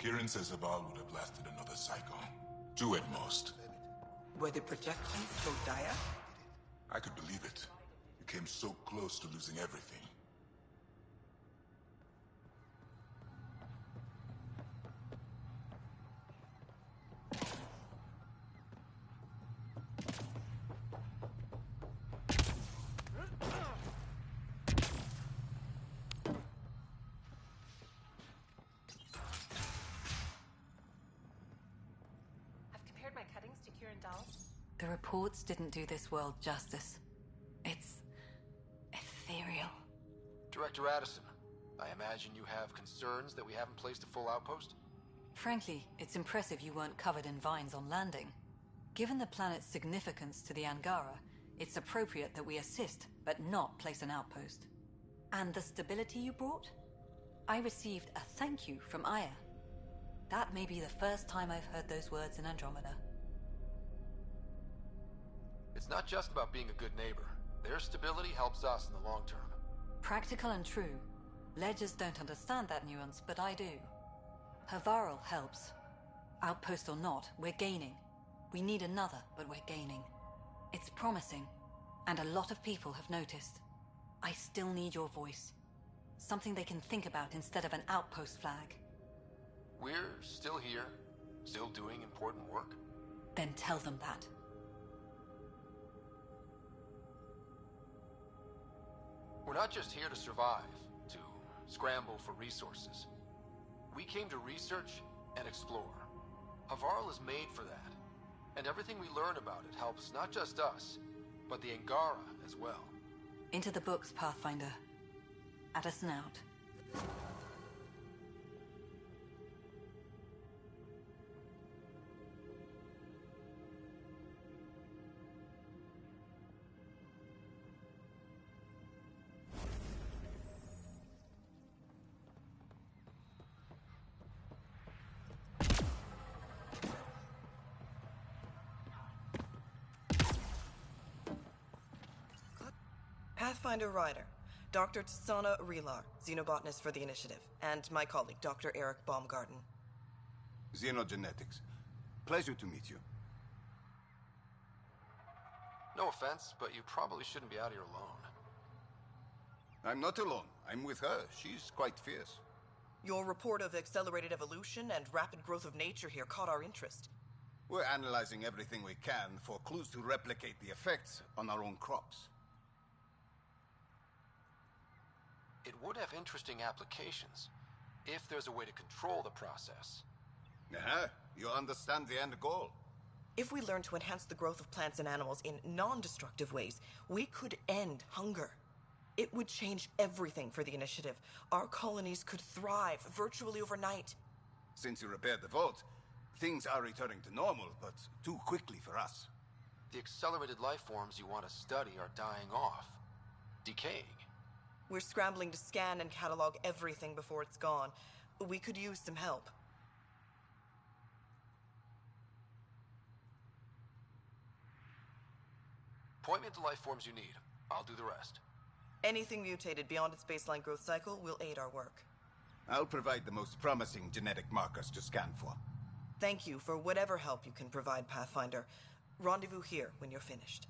Kieran says Zaval would have lasted another cycle. 2 at most. Were the projections so dire? I could believe it. We came so close to losing everything. The reports didn't do this world justice. It's ethereal. Director Addison, I imagine you have concerns that we haven't placed a full outpost? Frankly, it's impressive you weren't covered in vines on landing. Given the planet's significance to the Angara, it's appropriate that we assist, but not place an outpost. And the stability you brought? I received a thank you from Aya. That may be the first time I've heard those words in Andromeda. It's not just about being a good neighbor. Their stability helps us in the long term. Practical and true. Ledgers don't understand that nuance, but I do. Havarl helps. Outpost or not, we're gaining. We need another, but we're gaining. It's promising, and a lot of people have noticed. I still need your voice. Something they can think about instead of an outpost flag. We're still here, still doing important work. Then tell them that. We're not just here to survive, to scramble for resources. We came to research and explore. Havarl is made for that. And everything we learn about it helps not just us, but the Angara as well. Into the books, Pathfinder. Addison out. Pathfinder Ryder, Dr. Tsana Relar, xenobotanist for the Initiative, and my colleague, Dr. Eric Baumgarten. Xenogenetics. Pleasure to meet you. No offense, but you probably shouldn't be out here alone. I'm not alone. I'm with her. She's quite fierce. Your report of accelerated evolution and rapid growth of nature here caught our interest. We're analyzing everything we can for clues to replicate the effects on our own crops. It would have interesting applications, if there's a way to control the process. You understand the end goal. If we learn to enhance the growth of plants and animals in non-destructive ways, we could end hunger. It would change everything for the Initiative. Our colonies could thrive virtually overnight. Since you repaired the vault, things are returning to normal, but too quickly for us. The accelerated life forms you want to study are dying off, decaying. We're scrambling to scan and catalog everything before it's gone. We could use some help. Point me to life forms you need. I'll do the rest. Anything mutated beyond its baseline growth cycle will aid our work. I'll provide the most promising genetic markers to scan for. Thank you for whatever help you can provide, Pathfinder. Rendezvous here when you're finished.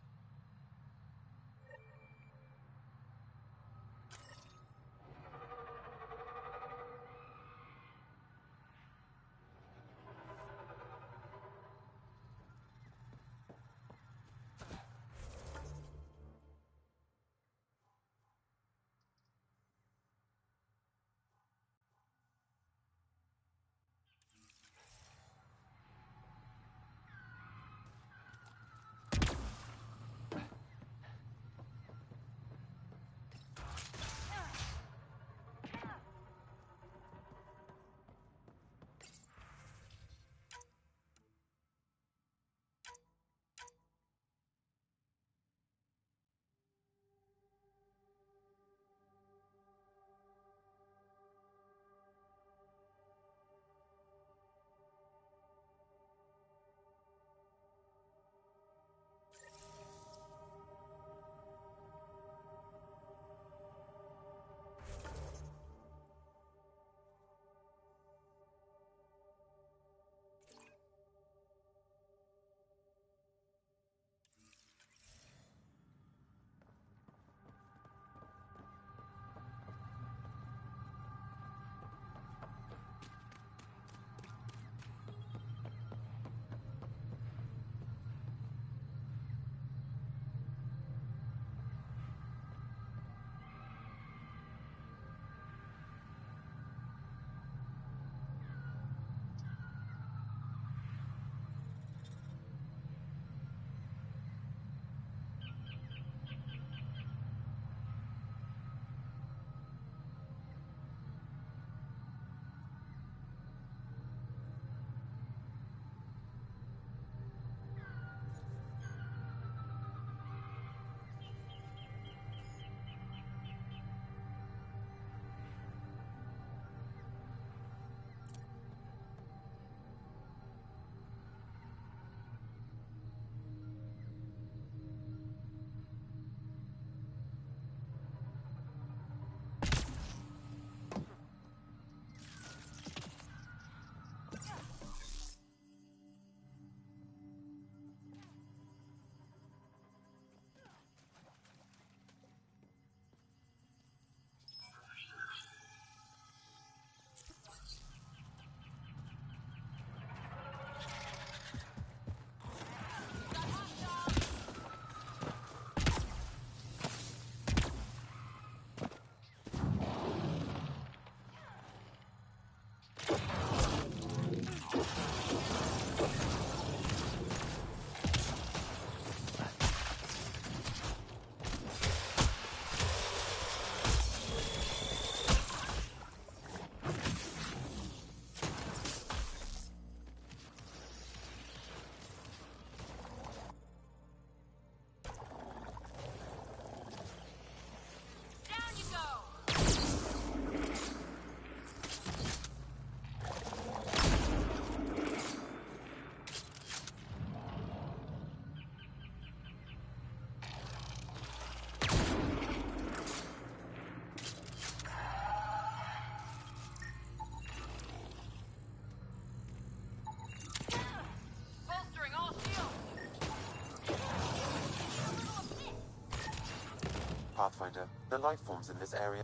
Pathfinder, the life forms in this area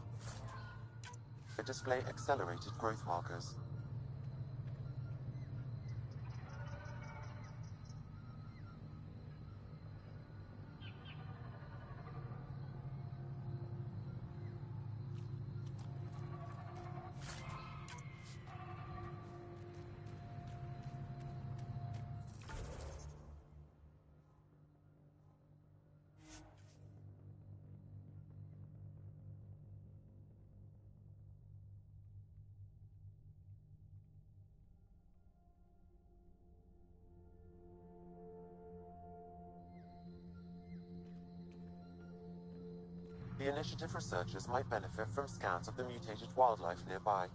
display accelerated growth markers. The Initiative researchers might benefit from scans of the mutated wildlife nearby.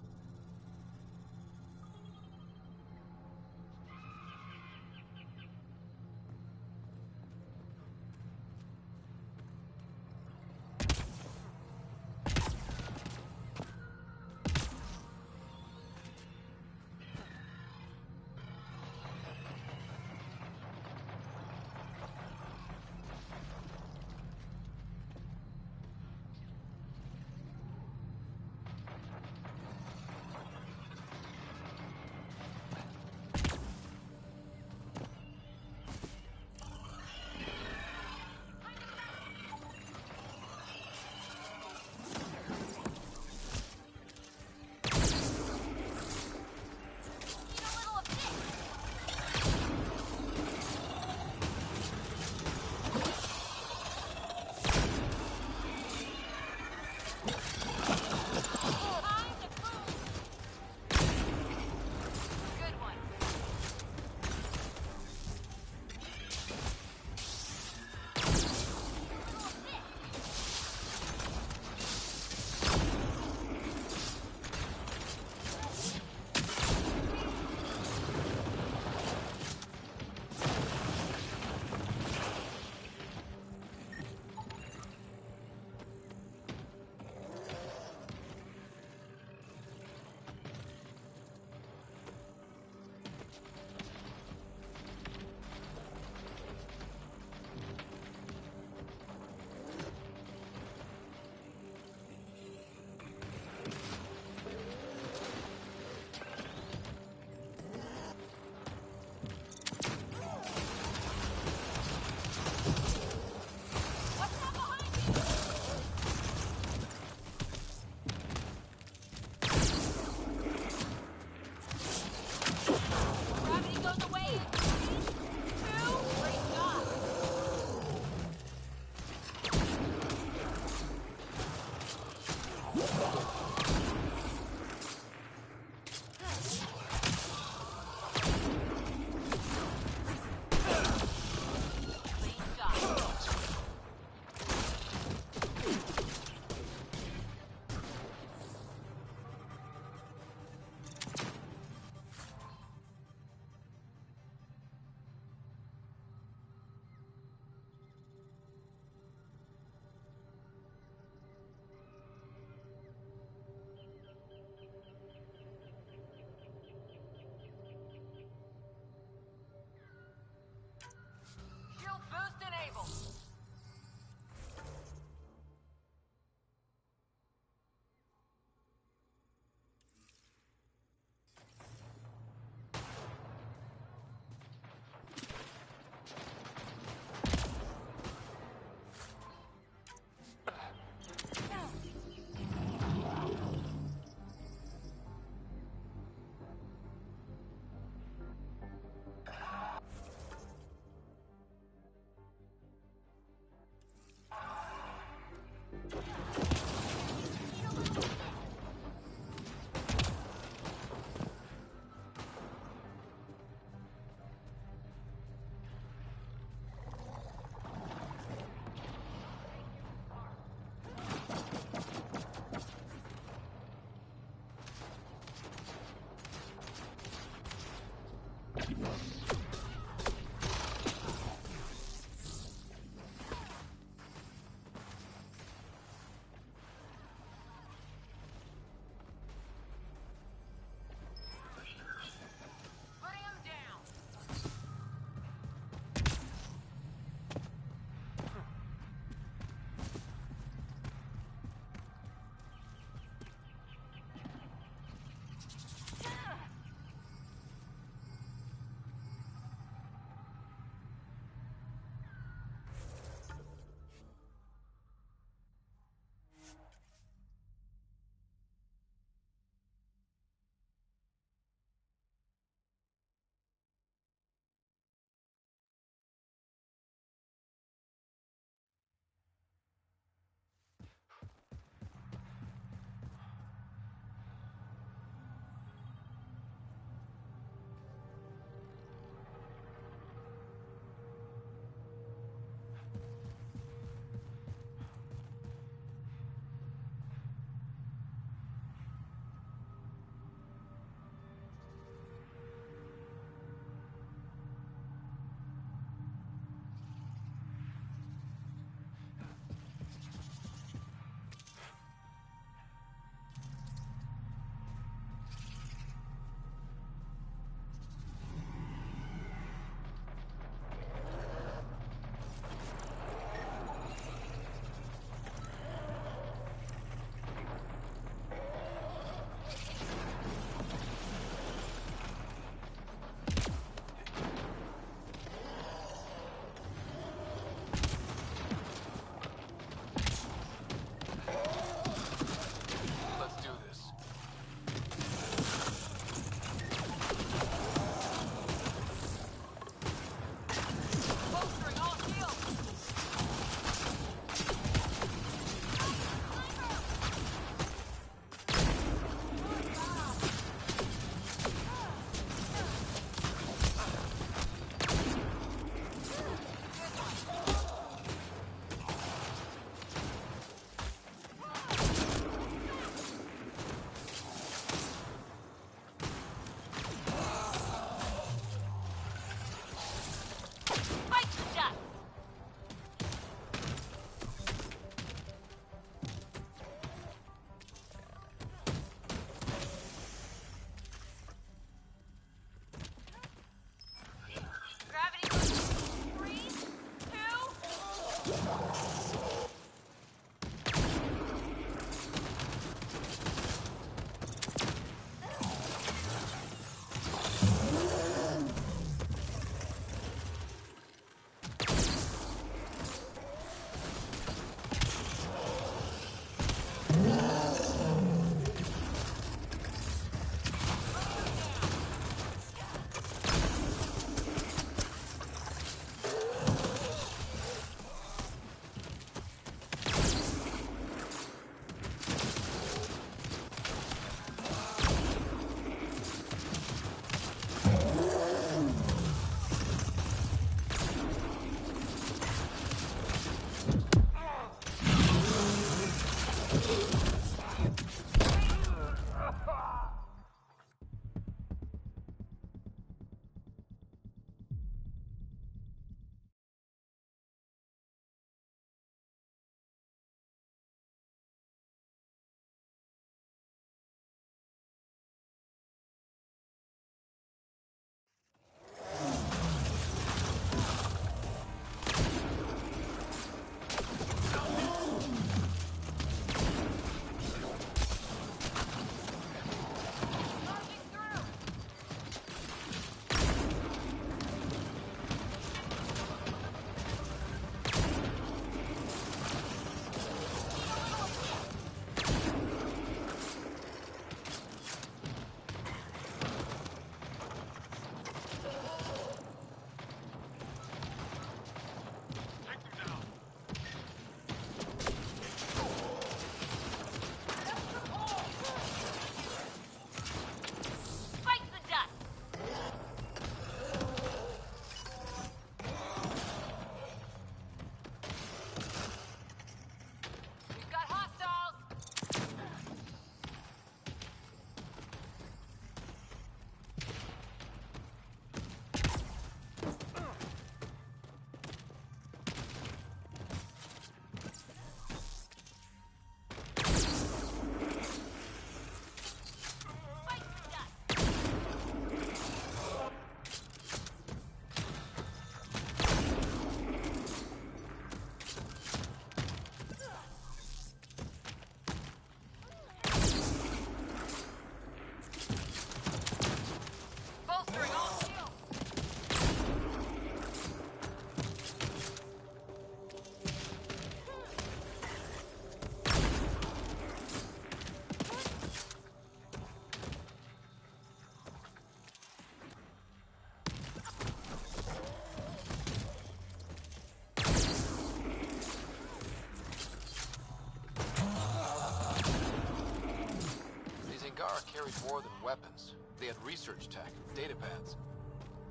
carried more than weapons. They had research tech, datapads.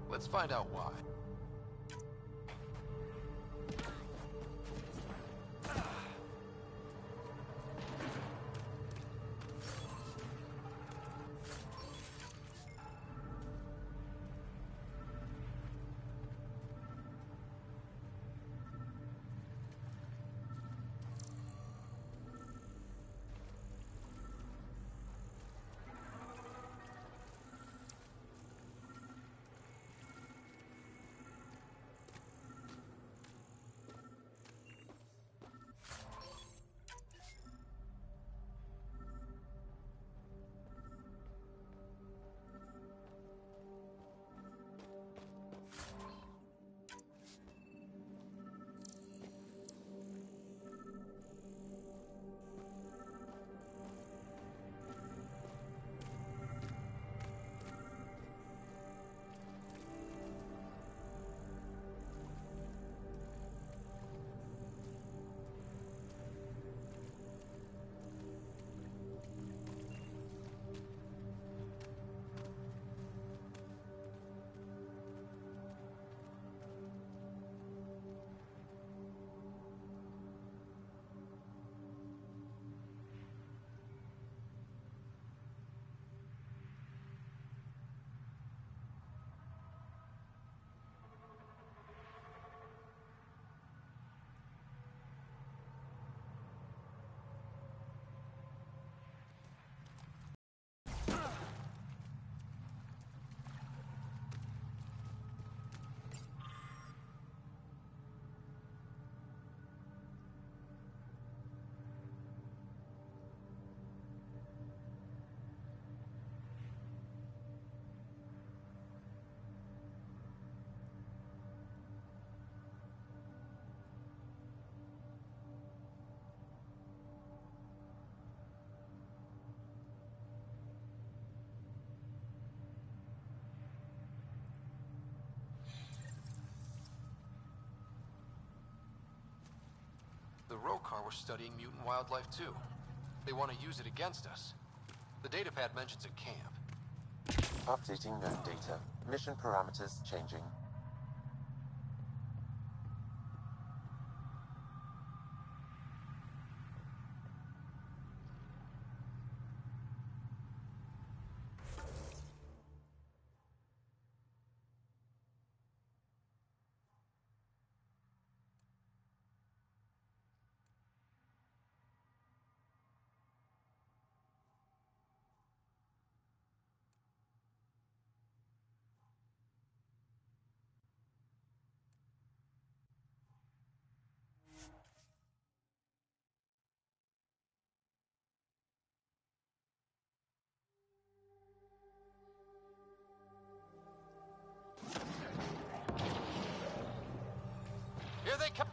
Let's find out why. The Rokar were studying mutant wildlife too. They want to use it against us. The datapad mentions a camp. Updating known data. Mission parameters changing. Here they come!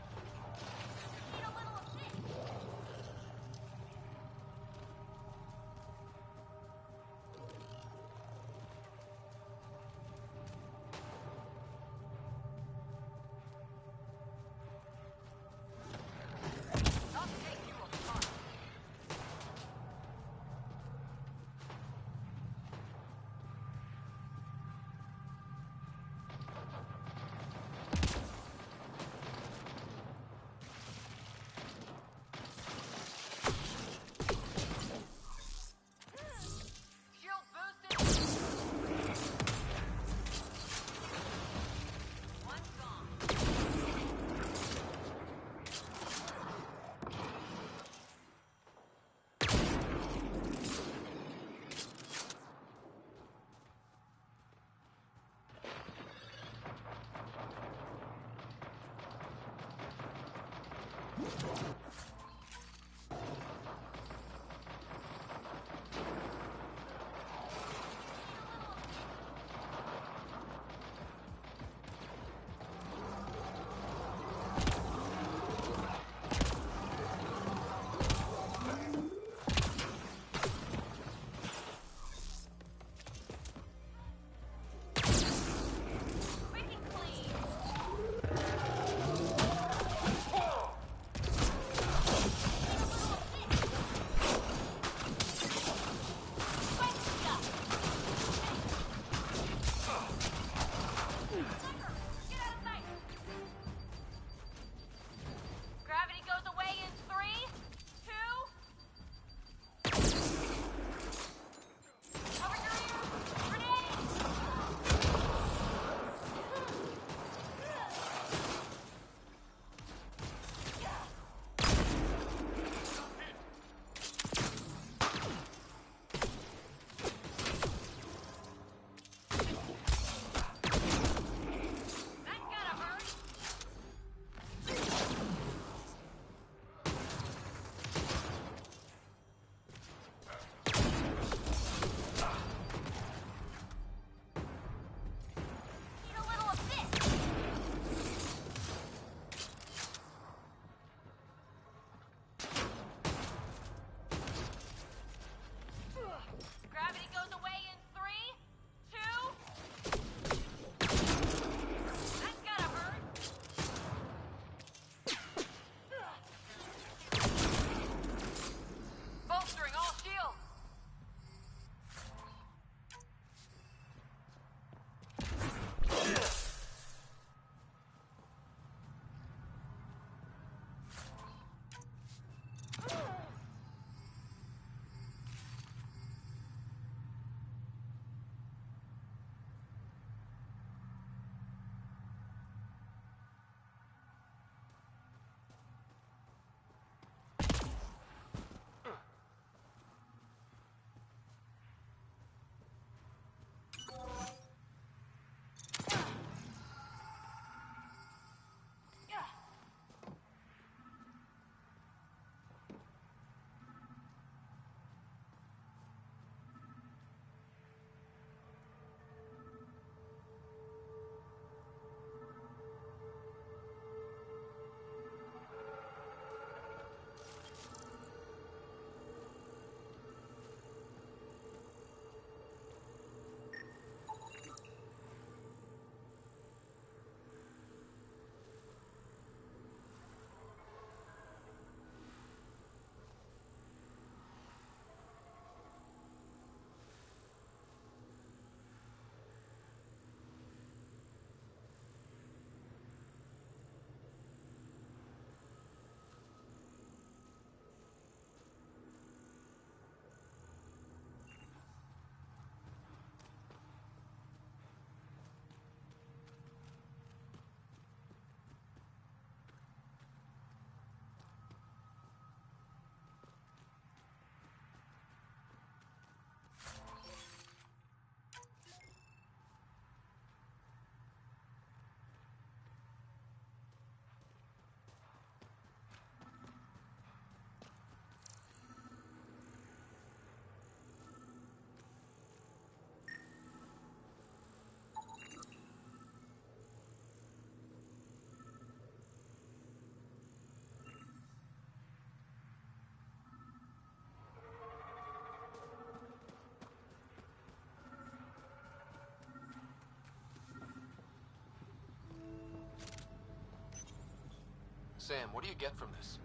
Sam, what do you get from this?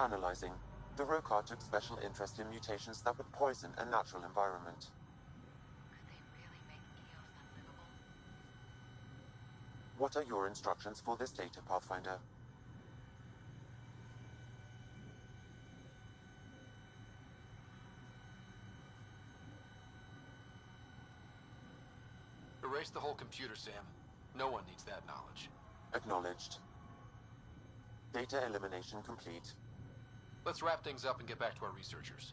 Analyzing. The Rokar took special interest in mutations that would poison a natural environment. Could they really make Eos unlivable? What are your instructions for this data, Pathfinder? Erase the whole computer, Sam. No one needs that knowledge. Acknowledged. Data elimination complete. Let's wrap things up and get back to our researchers.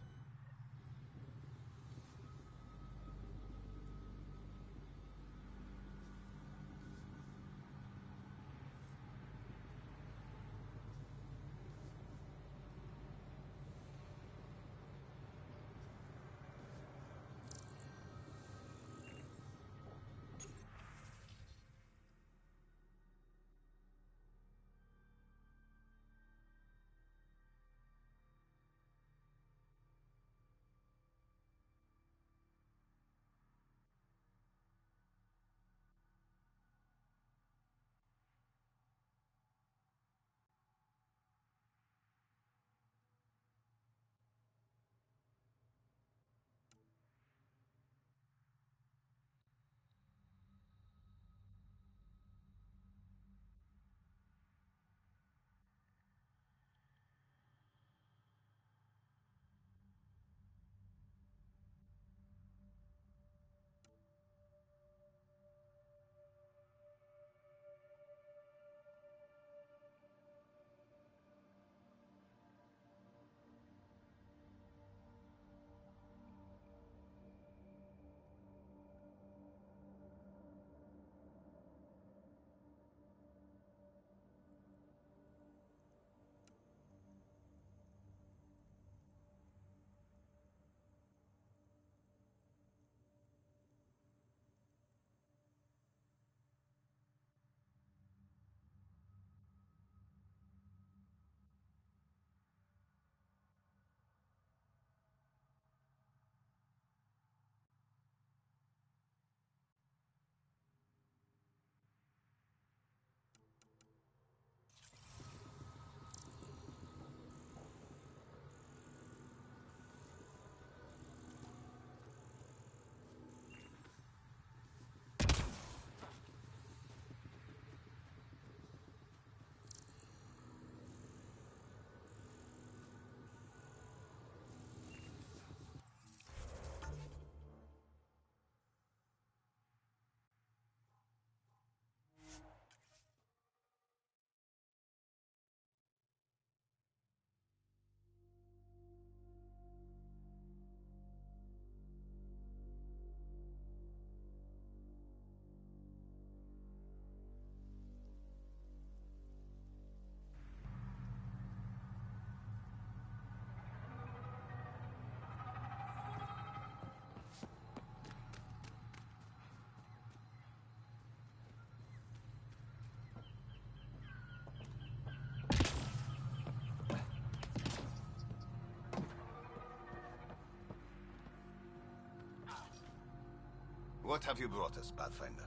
What have you brought us, Pathfinder?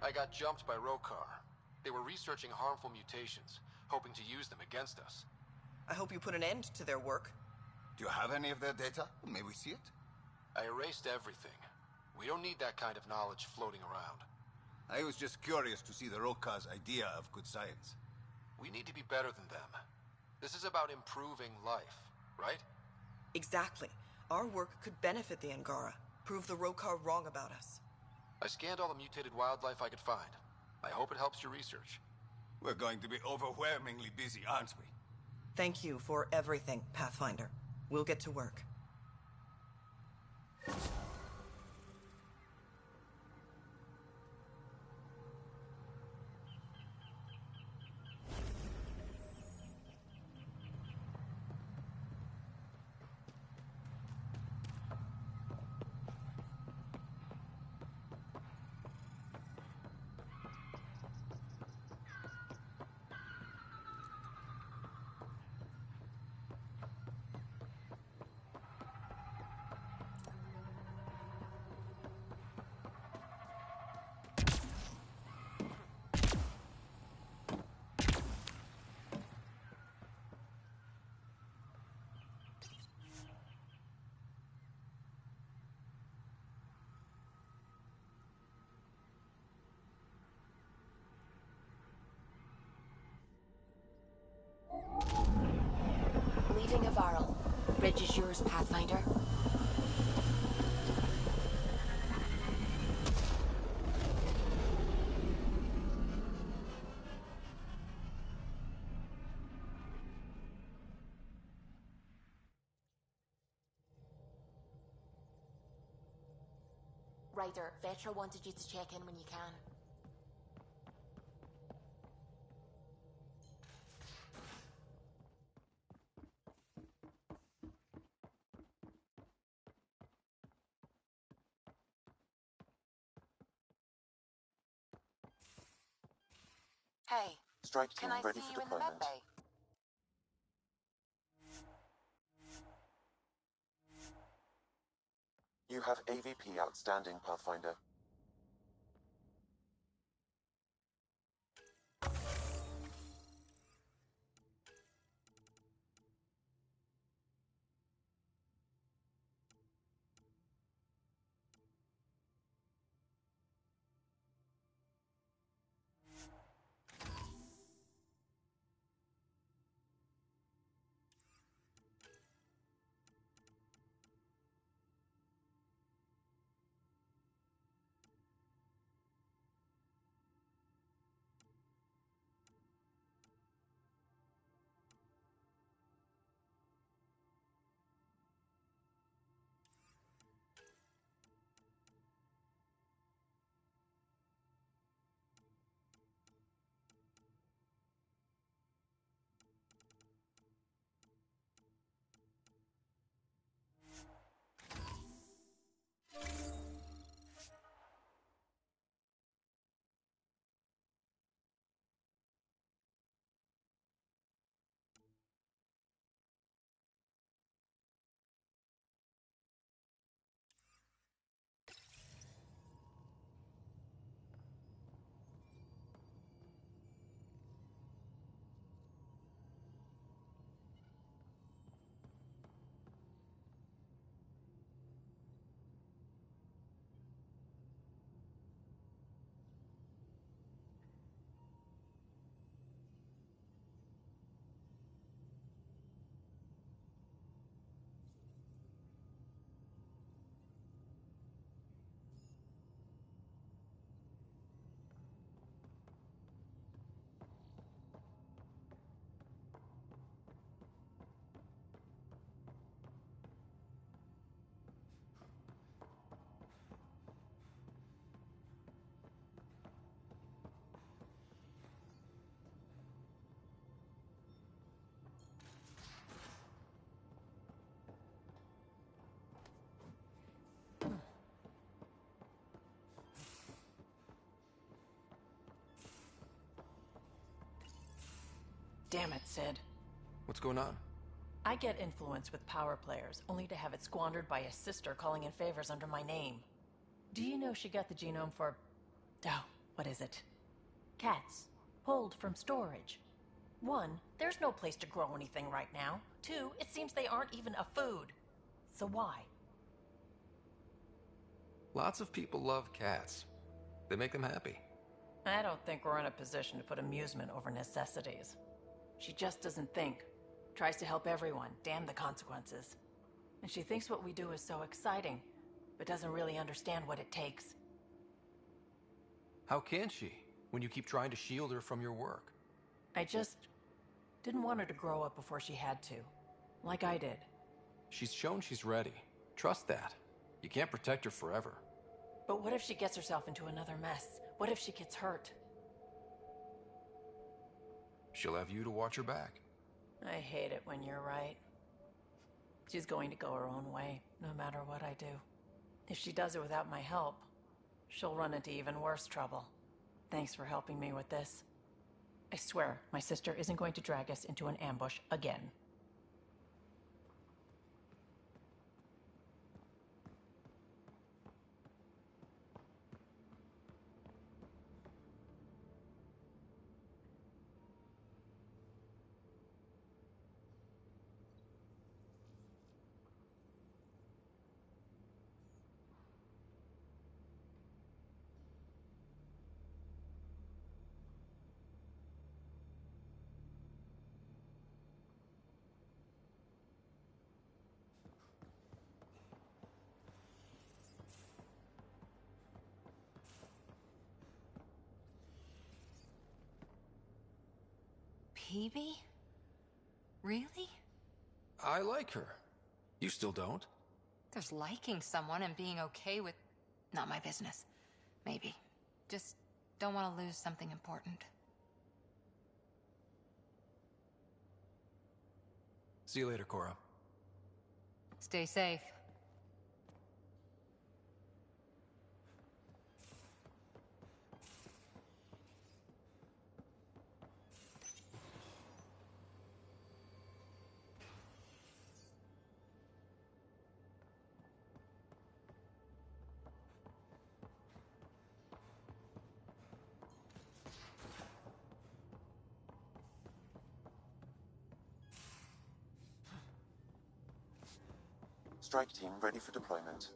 I got jumped by Rokar. They were researching harmful mutations, hoping to use them against us. I hope you put an end to their work. Do you have any of their data? May we see it? I erased everything. We don't need that kind of knowledge floating around. I was just curious to see the Rokar's idea of good science. We need to be better than them. This is about improving life, right? Exactly. Our work could benefit the Angara. Prove the Rokar wrong about us. I scanned all the mutated wildlife I could find. I hope it helps your research. We're going to be overwhelmingly busy, aren't we? Thank you for everything, Pathfinder. We'll get to work. stage is yours, Pathfinder. Ryder, Vetra wanted you to check in when you can. Hey, Strike can team I ready see for you in the med deployment. bay? You have AVP outstanding, Pathfinder. Damn it, Sid. What's going on? I get influence with power players, only to have it squandered by a sister calling in favors under my name. Do you know she got the genome for... oh, what is it? Cats. Pulled from storage. 1, there's no place to grow anything right now. 2, it seems they aren't even a food. So why? Lots of people love cats. They make them happy. I don't think we're in a position to put amusement over necessities. She just doesn't think. Tries to help everyone, damn the consequences. And she thinks what we do is so exciting, but doesn't really understand what it takes. How can she, when you keep trying to shield her from your work? I just didn't want her to grow up before she had to, like I did. She's shown she's ready. Trust that. You can't protect her forever. But what if she gets herself into another mess? What if she gets hurt? She'll have you to watch her back. I hate it when you're right. She's going to go her own way, no matter what I do. If she does it without my help, she'll run into even worse trouble. Thanks for helping me with this. I swear, my sister isn't going to drag us into an ambush again. Hebe? Really? I like her. You still don't? There's liking someone and being okay with... Not my business. Maybe. Just don't want to lose something important. See you later, Cora. Stay safe. Strike team ready for deployment.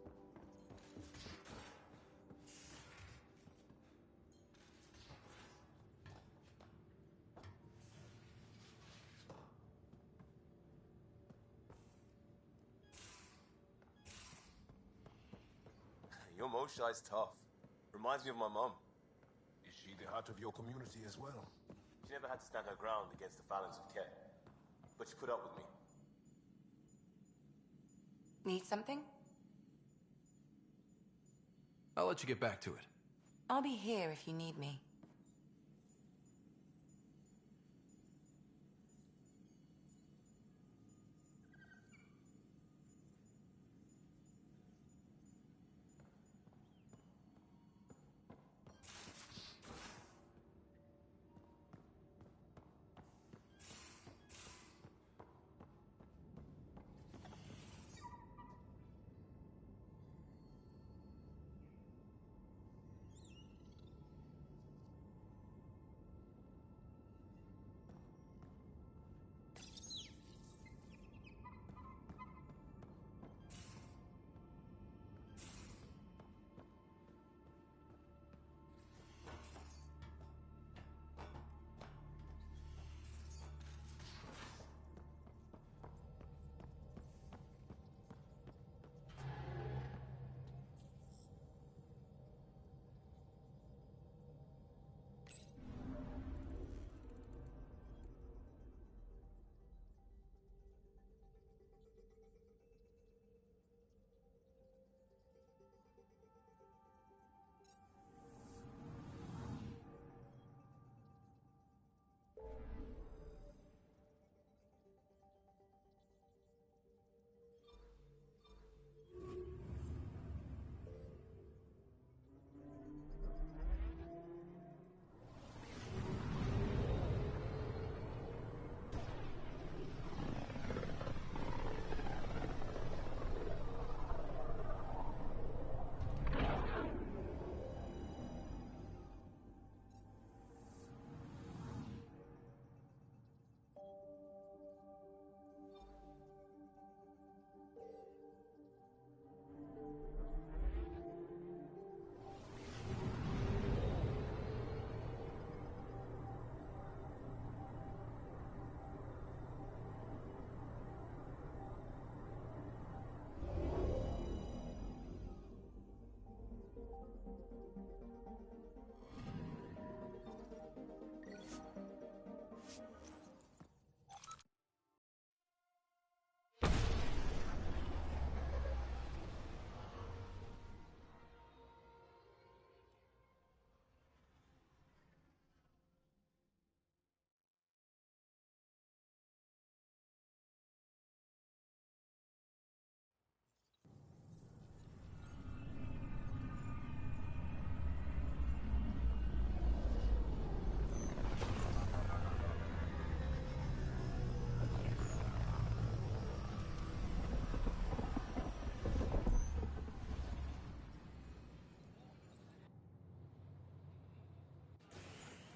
Your Moshi's tough. Reminds me of my mom. Is she the heart of your community as well? She never had to stand her ground against the phalanx of Ket. But she put up with me. Need something? I'll let you get back to it. I'll be here if you need me.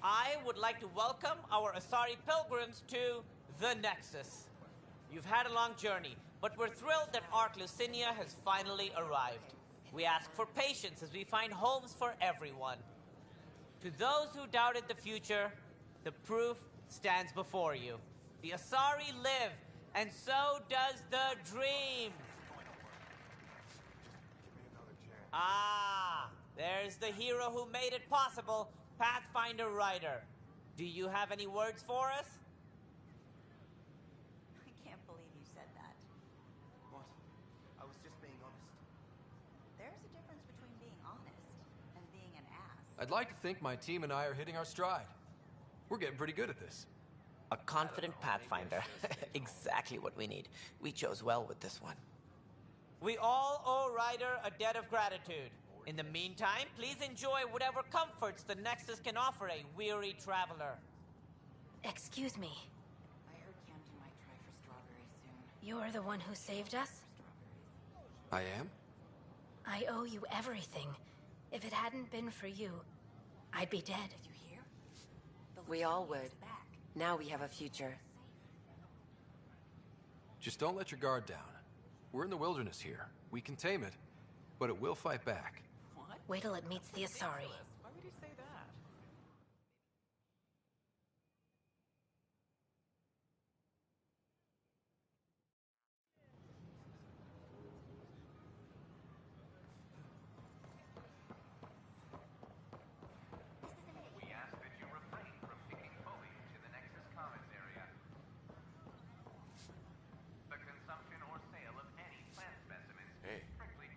I would like to welcome our Asari pilgrims to the Nexus. You've had a long journey, but we're thrilled that Ark Lucinia has finally arrived. We ask for patience as we find homes for everyone. To those who doubted the future, the proof stands before you. The Asari live, and so does the dream. Ah, there's the hero who made it possible, Pathfinder Ryder. Do you have any words for us? I'd like to think my team and I are hitting our stride. We're getting pretty good at this. A confident Pathfinder. Exactly what we need. We chose well with this one. We all owe Ryder a debt of gratitude. In the meantime, please enjoy whatever comforts the Nexus can offer a weary traveler. Excuse me. I heard Camden might try for strawberries soon. You're the one who saved us? I am? I owe you everything. If it hadn't been for you, I'd be dead. Did you hear? We all would. Now we have a future. Just don't let your guard down. We're in the wilderness here. We can tame it, but it will fight back. What? Wait till it meets the Asari. Why would he say that? We ask that you refrain from picking foliage in the Nexus Commons area. The consumption or sale of any plant specimens is strictly...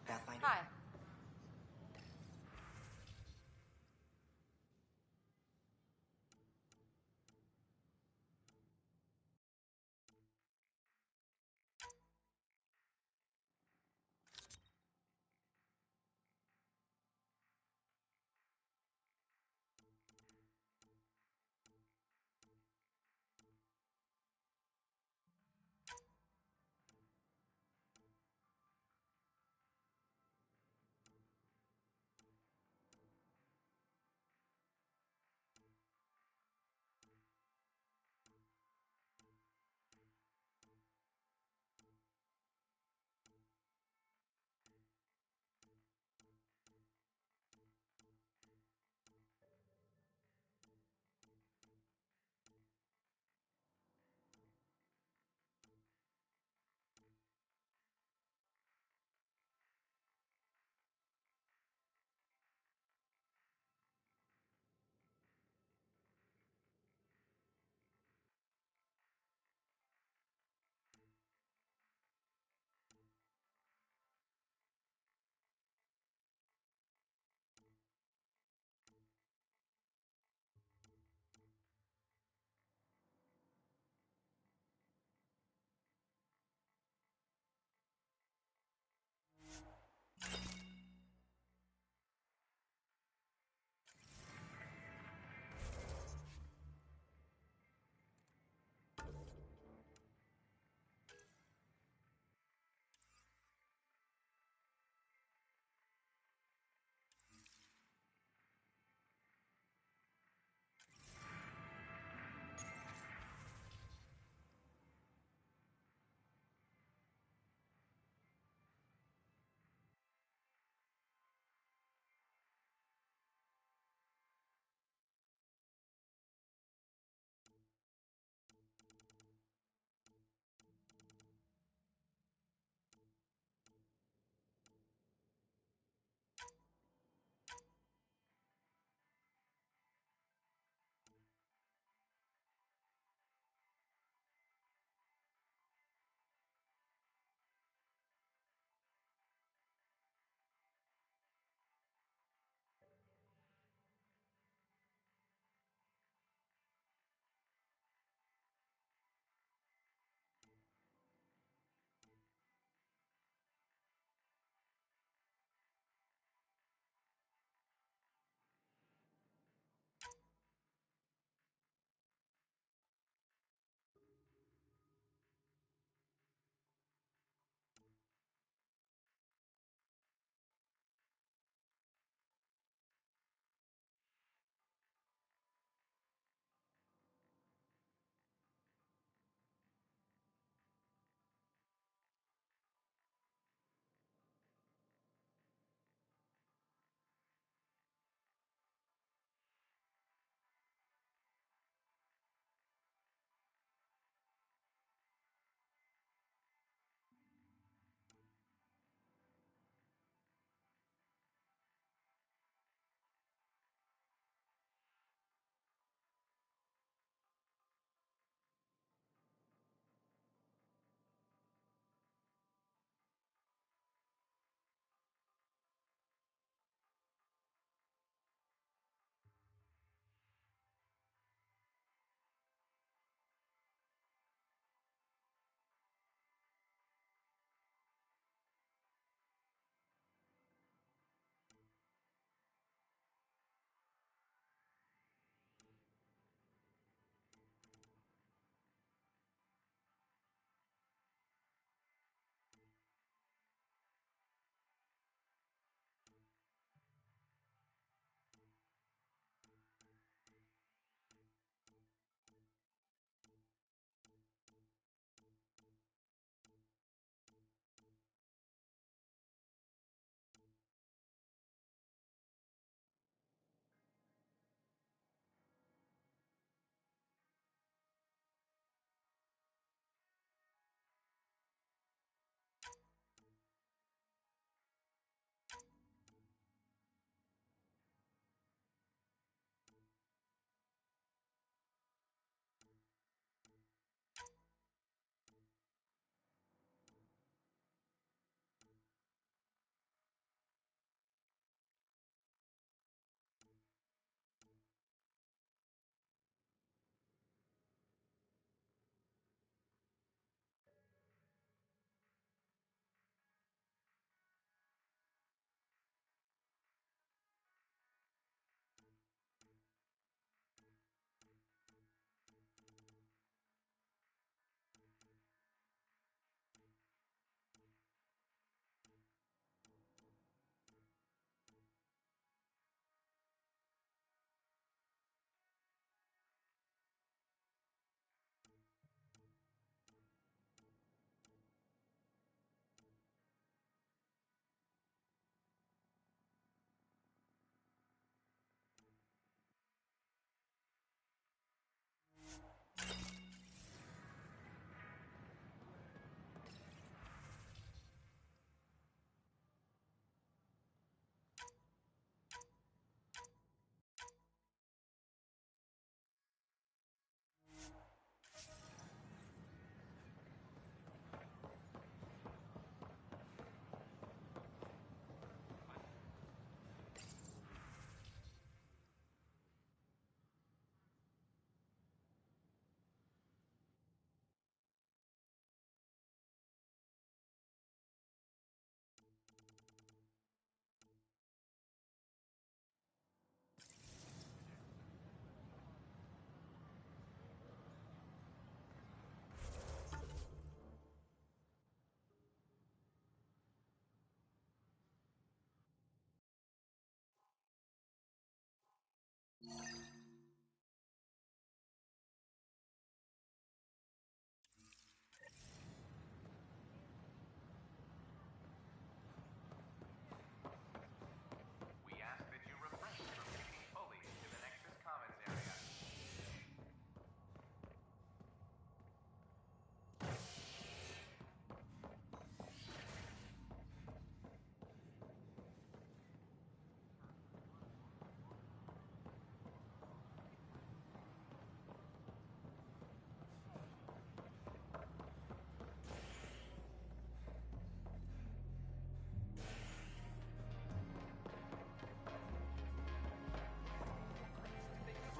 Pathfinder. Hi.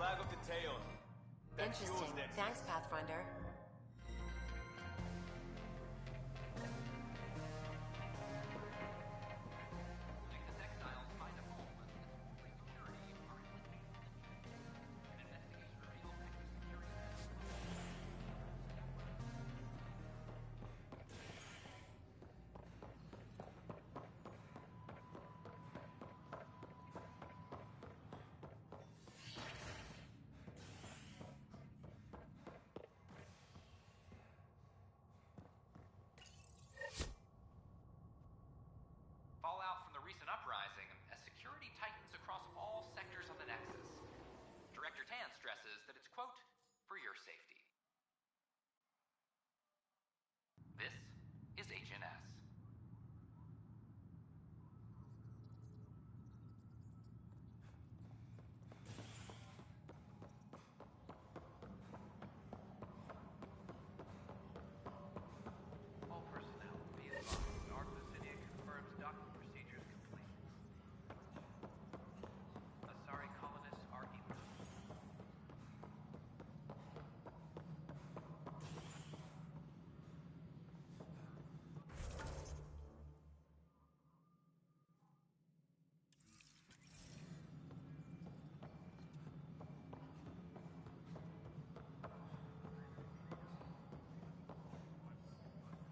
flag of the tail. That's yours, Interesting. Nexus. Thanks, Pathfinder. Nexus exiles find a home and security are implicated. An investigation reveals Nexus security. Fallout from the recent uprising as security tightens across all sectors of the Nexus. Director Tan stresses that it's, quote, for your safety. This is HNS. All personnel, be advised. North Lucinia confirms docking procedures complete. Asari colonists are imminent.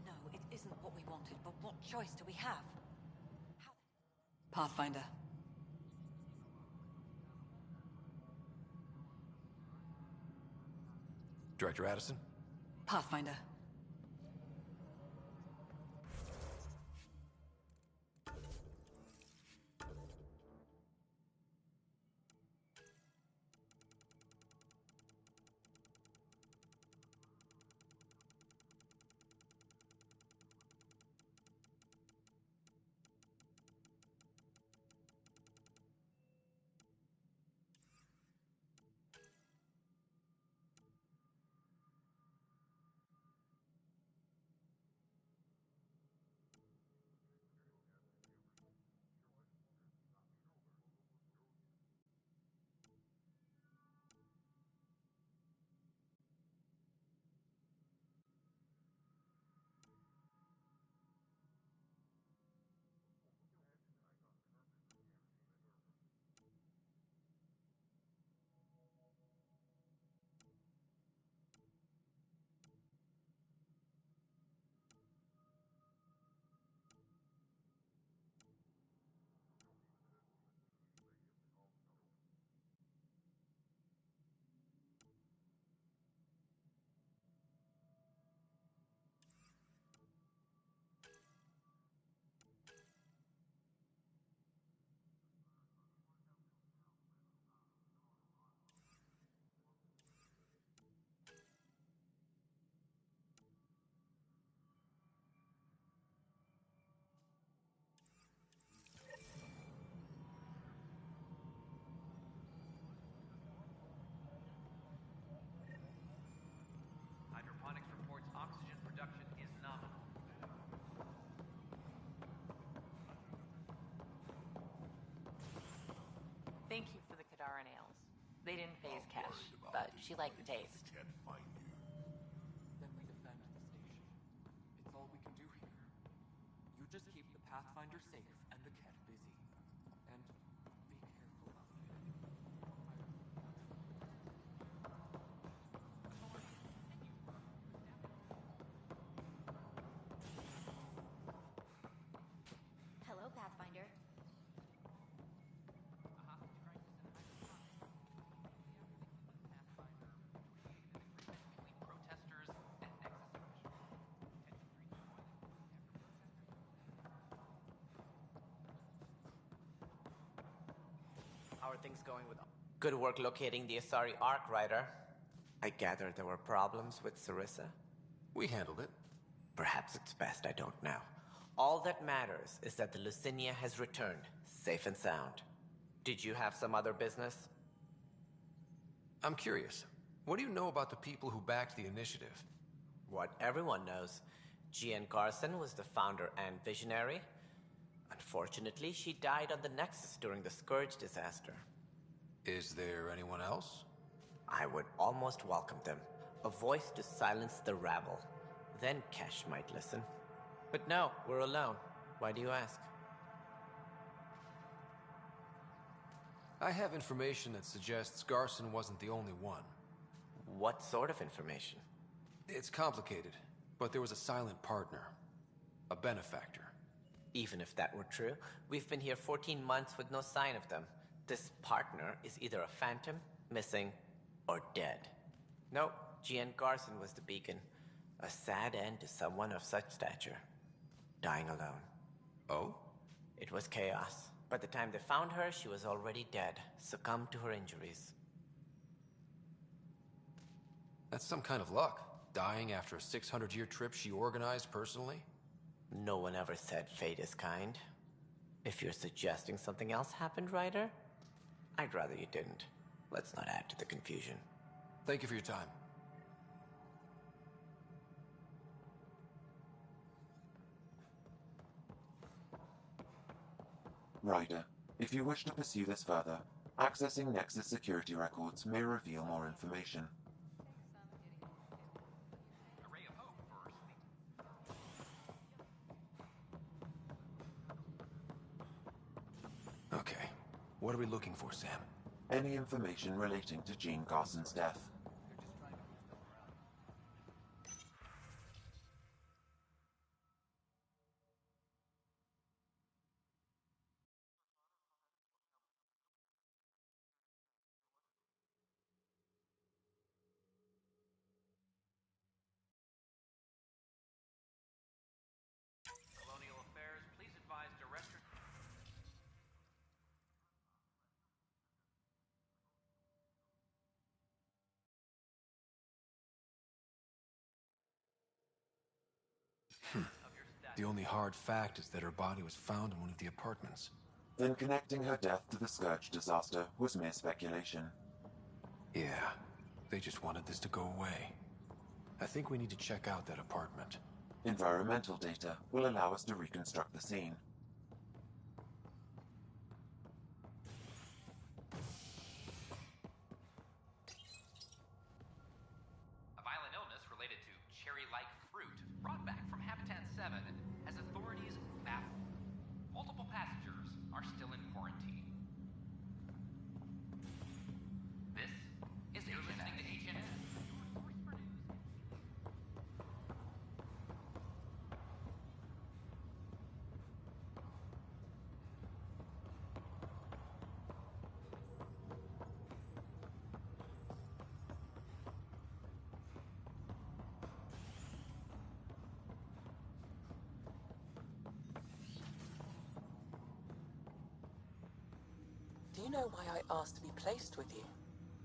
No, it isn't what we wanted, but what choice do we have? Pathfinder. Director Addison? Pathfinder. Hydroponics reports oxygen production is nominal. Thank you for the Kadara nails. They didn't pay as cash, but she liked the taste. Can't find you. Then we defend the station. It's all we can do here. You just keep the Pathfinder safe and the Ket busy. And be careful out there. Hello, Pathfinder. Protesters and Nexus officials. How are things going with... Good work locating the Asari Arc Rider. I gather there were problems with Sarissa? We handled it. Perhaps it's best I don't know. All that matters is that the Lucinia has returned, safe and sound. Did you have some other business? I'm curious. What do you know about the people who backed the initiative? What everyone knows. Gian Carson was the founder and visionary. Unfortunately, she died on the Nexus during the Scourge disaster. Is there anyone else? I would almost welcome them. A voice to silence the rabble. Then Kesh might listen. But no, we're alone. Why do you ask? I have information that suggests Garson wasn't the only one. What sort of information? It's complicated, but there was a silent partner. A benefactor. Even if that were true, we've been here 14 months with no sign of them. This partner is either a phantom, missing, or dead. Nope, GN Garson was the beacon. A sad end to someone of such stature. Dying alone. Oh? It was chaos. By the time they found her, she was already dead, succumbed to her injuries. That's some kind of luck. Dying after a 600-year trip she organized personally? No one ever said fate is kind. If you're suggesting something else happened, Ryder, I'd rather you didn't. Let's not add to the confusion. Thank you for your time. Ryder, if you wish to pursue this further, accessing Nexus security records may reveal more information. Okay. What are we looking for, Sam? Any information relating to Jean Carson's death. Colonial Affairs, please advise Director... The only hard fact is that her body was found in one of the apartments. Then connecting her death to the Scourge disaster was mere speculation. Yeah, they just wanted this to go away. I think we need to check out that apartment. Environmental data will allow us to reconstruct the scene. A violent illness related to cherry-like fruit brought back from Habitat 7 has authorities baffled. Multiple passengers are still in quarantine. This is You're listening to HNN, your source for news. Do you know why I asked to be placed with you?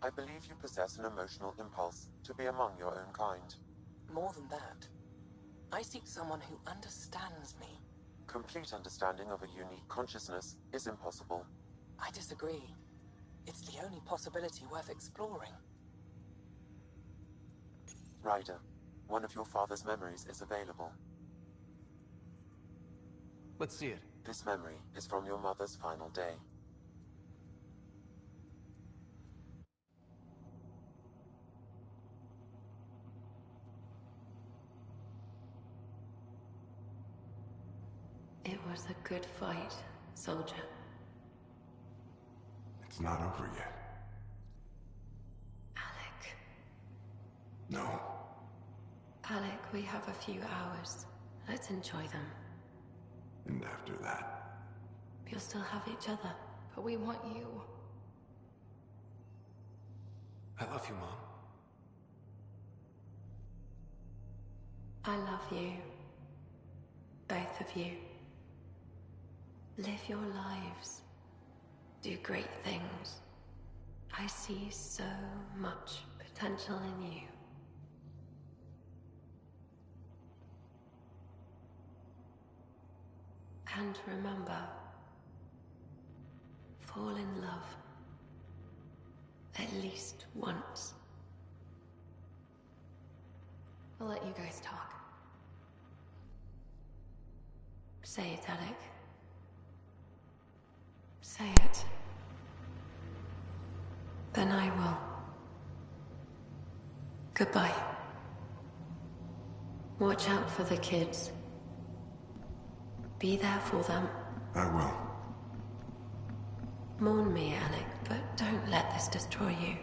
I believe you possess an emotional impulse to be among your own kind. More than that, I seek someone who understands me. Complete understanding of a unique consciousness is impossible. I disagree. It's the only possibility worth exploring. Ryder, one of your father's memories is available. Let's see it. This memory is from your mother's final day. It was a good fight, soldier. It's not over yet. Alec. No. Alec, we have a few hours. Let's enjoy them. And after that? You'll still have each other. But we want you. I love you, Mom. I love you. Both of you. Live your lives. Do great things. I see so much potential in you. And remember, fall in love. At least once. We'll let you guys talk. Say it, Alec. Say it. Then I will. Goodbye. Watch out for the kids. Be there for them. I will. Mourn me, Alec, but don't let this destroy you.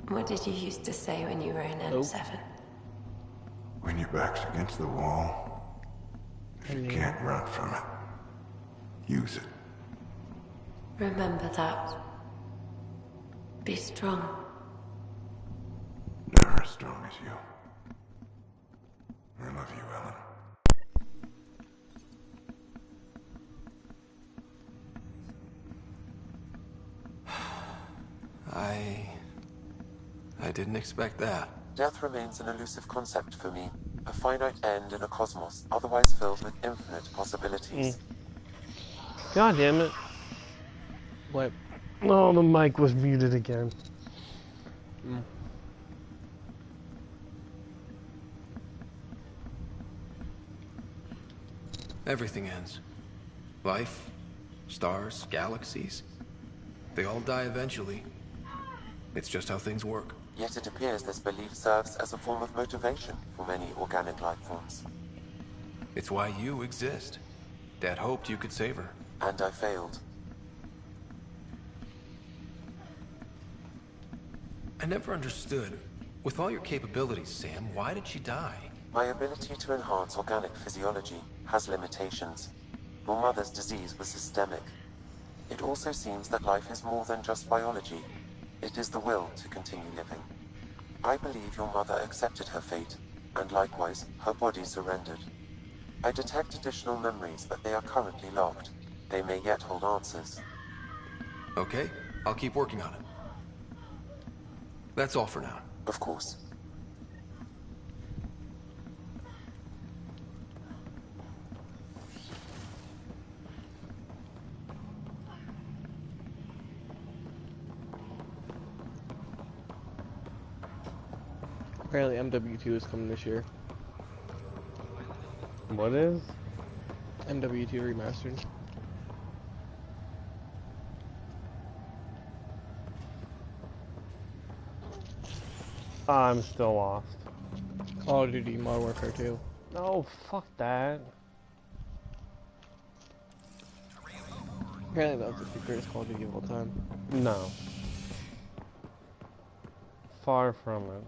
What did you used to say when you were in N7? When your back's against the wall, if you can't run from it, use it. Remember that. Be strong. Never as strong as you. I love you, Ellen. I didn't expect that. Death remains an elusive concept for me. A finite end in a cosmos otherwise filled with infinite possibilities. God damn it. What? Oh, the mic was muted again. Everything ends. Life, stars, galaxies. They all die eventually. It's just how things work. Yet it appears this belief serves as a form of motivation for many organic life forms. It's why you exist. Dad hoped you could save her. And I failed. I never understood. With all your capabilities, Sam, why did she die? My ability to enhance organic physiology has limitations. Your mother's disease was systemic. It also seems that life is more than just biology. It is the will to continue living. I believe your mother accepted her fate, and likewise, her body surrendered. I detect additional memories, but they are currently locked. They may yet hold answers. Okay, I'll keep working on it. That's all for now. Of course. Apparently MW2 is coming this year. What is? MW2 Remastered. I'm still lost. Call of Duty Modern Warfare 2. Oh, fuck that. Apparently that was the greatest Call of Duty of all time. No. Far from it.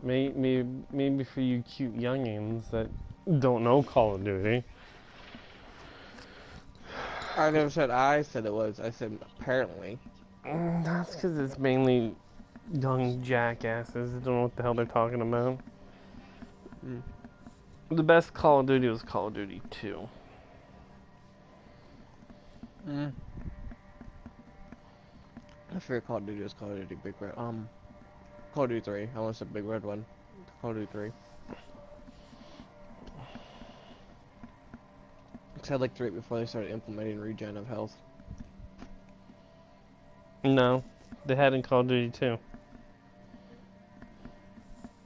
Maybe for you cute youngins that don't know Call of Duty. I never said I said it was. I said apparently. That's because it's mainly young jackasses that don't know what the hell they're talking about. The best Call of Duty was Call of Duty 2. My favorite Call of Duty was Call of Duty Big Red. Call of Duty 3. I want to say Big Red one. Call of Duty 3. Because I liked 3 before they started implementing regen of health. No, they had in Call of Duty 2.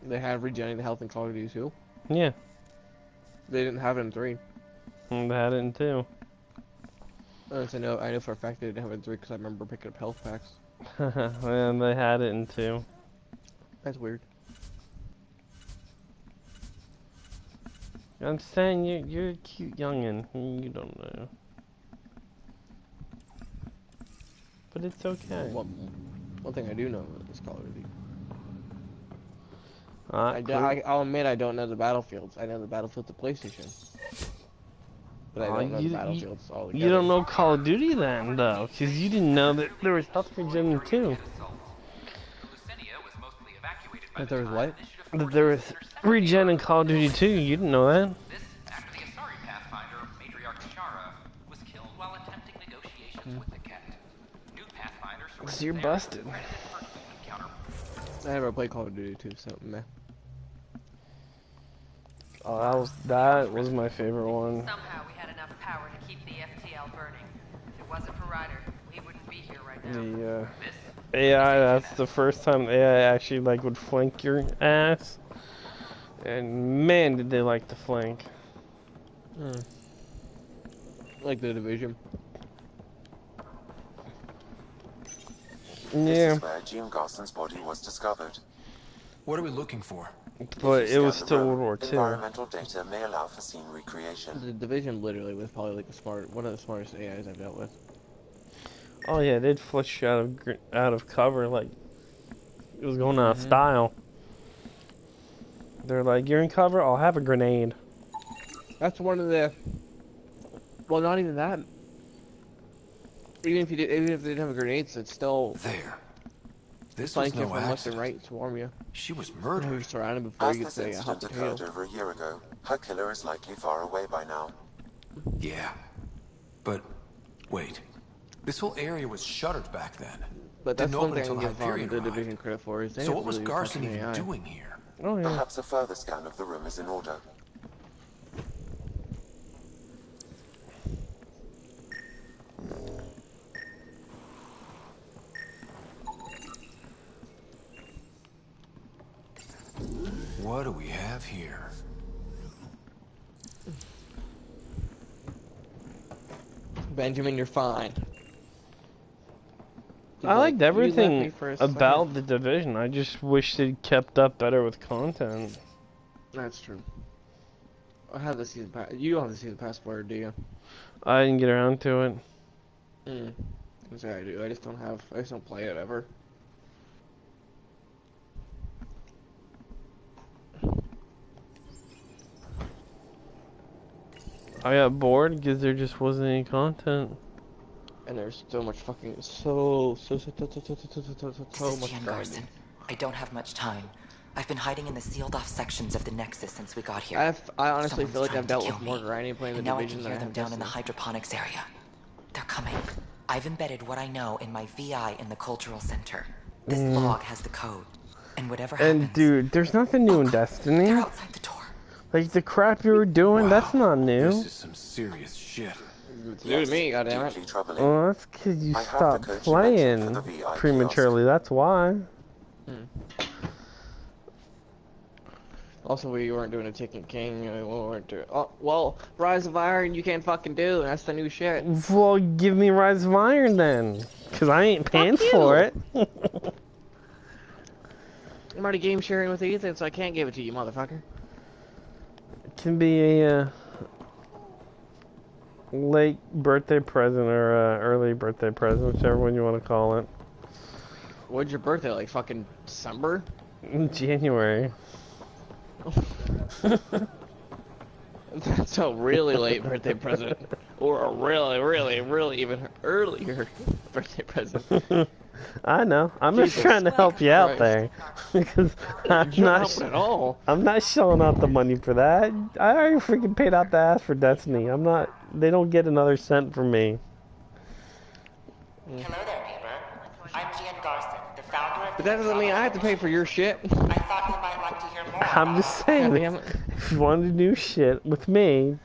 They had regenerating the health in Call of Duty 2? Yeah. They didn't have it in 3. And they had it in 2. I know for a fact they didn't have it in 3 because I remember picking up health packs. And they had it in 2. That's weird. I'm saying you're a cute youngin'. You don't know. But it's okay. One thing I do know is Call of Duty. Cool. I'll admit I don't know the Battlefields. I know the Battlefields of PlayStation. But I don't know the Battlefields all together. You don't know Call of Duty then, though, because you didn't know that there was health regen too. That there was what? That there was regen in Call of Duty 2. You didn't know that. This after the Asari Pathfinder, Matriarch Shara, was killed while attempting negotiations with the Ket. New Pathfinder So you're busted. I never played Call of Duty 2, so meh. Oh, that was my favorite one. Somehow we had enough power to keep the FTL burning. If it wasn't for Ryder, we wouldn't be here right now. The AI, that's the first time AI actually would flank your ass. And man, did they like to flank. Like the Division. This is where Jean Garson's body was discovered. What are we looking for? But it was still World War II. Environmental data may allow for scene recreation. The Division literally was probably like one of the smartest AIs I've dealt with. Oh yeah, they'd flush you out of cover like it was going out of style. They're like, "You're in cover. I'll have a grenade." That's one of the. Well, not even that. Even if they didn't have grenades, it's still there. This was no from left and accident. right to warm you. She was murdered. You were surrounded before As you could this say a hot incident potato. occurred over a year ago, her killer is likely far away by now. Yeah. But, wait. This whole area was shuttered back then. But that's Didn't one open thing I until can give Hyperion the arrived. Division credit for is they So have what was really Garson fucking even AI. doing here? Oh yeah. Perhaps a further scan of the room is in order. What do we have here? Benjamin, you're fine. I liked everything me for a about the Division. I just wish they'd kept up better with content. That's true. I have the season pass. You don't have the season pass for it, do you? I didn't get around to it. That's what I do. I just don't play it ever. I got bored because there just wasn't any content. And there's so much fucking so much Jan Garson. I don't have much time. I've been hiding in the sealed-off sections of the Nexus since we got here. I honestly Someone's feel like trying I've to dealt kill with me. more grinding playing the And now I Division can than hear I them have down in the Destiny. hydroponics area. They're coming. I've embedded what I know in my VI in the cultural center. This log has the code. And whatever happens... And dude, there's nothing new in Destiny. They're outside the door. Like the crap you were doing, that's not new. This is some serious shit. It's new to me, goddammit. Well, that's because you stopped playing prematurely, that's why. Also, we weren't doing a Taken King, we weren't doing... Oh, well, Rise of Iron you can't fucking do, that's the new shit. Well, give me Rise of Iron then, because I ain't paying for it. I'm already game sharing with Ethan, so I can't give it to you, motherfucker. It can be a late birthday present or early birthday present, whichever one you want to call it. When's your birthday, like fucking December? In January. That's a really late birthday present. Or a really even earlier birthday present. I know. I'm just Jesus trying to help you out Christ. there. Because I'm You're not not helping at all. I'm not shelling out the money for that. I already freaking paid out the ass for Destiny. I'm not. They don't get another cent from me. Hello there, neighbor. I'm Jan Garson, the founder of... But that doesn't mean I have to pay for your shit. I thought you might like to hear more. I'm just saying. God damn it. If you want to do shit with me,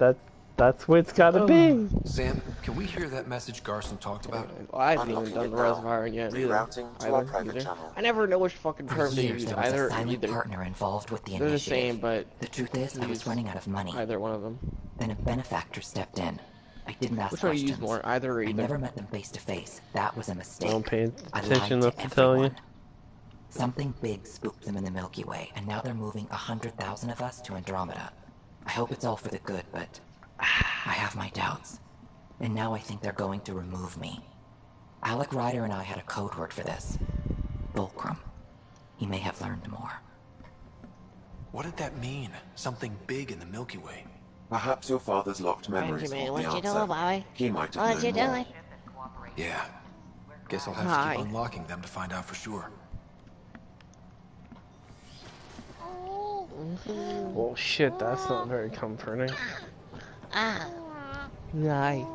that's what it's got to be. Sam, can we hear that message Garson talked about? Well, I haven't even done the Rise of Iron yet either. Rerouting to our private channel. I never know which fucking term they use. There was Either a silent partner involved with the they're the initiative. same, but The truth is, I was running out of money. either one of them. Then a benefactor stepped in. I didn't ask Which one do you questions. use more? Either or I either. never met them face to face. That was a mistake. I don't pay I lied attention to enough to tell you. everyone. Something big spooked them in the Milky Way, and now they're moving 100,000 of us to Andromeda. I hope it's all for the good, but I have my doubts. And now I think they're going to remove me. Alec Ryder and I had a code word for this. Fulcrum. He may have learned more. What did that mean? Something big in the Milky Way? Perhaps your father's locked memories Benjamin, hold the what you answer. doing, boy? He might have What you known more. doing? Yeah. Guess I'll have to Hi. keep unlocking them to find out for sure. Well, shit, that's not very comforting. Ah. Yay.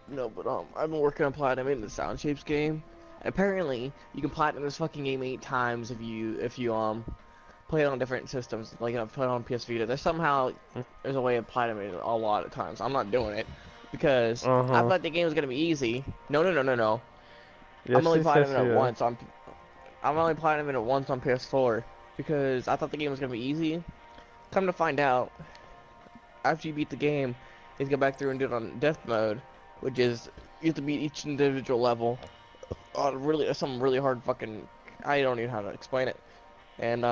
No, but I've been working on platinum the Sound Shapes game. Apparently, you can platinum this fucking game 8 times if you play it on different systems. Like I've played on PS Vita. There's a way of platinuming it a lot of times. I'm not doing it because I thought the game was gonna be easy. No. Yes, I'm only yes, platinuming yes, it yeah. once on. I'm only platinuming it once on PS4 because I thought the game was gonna be easy. Come to find out, after you beat the game, is go back through and do it on death mode, which is you have to beat each individual level on really some really hard fucking. I don't even know how to explain it, and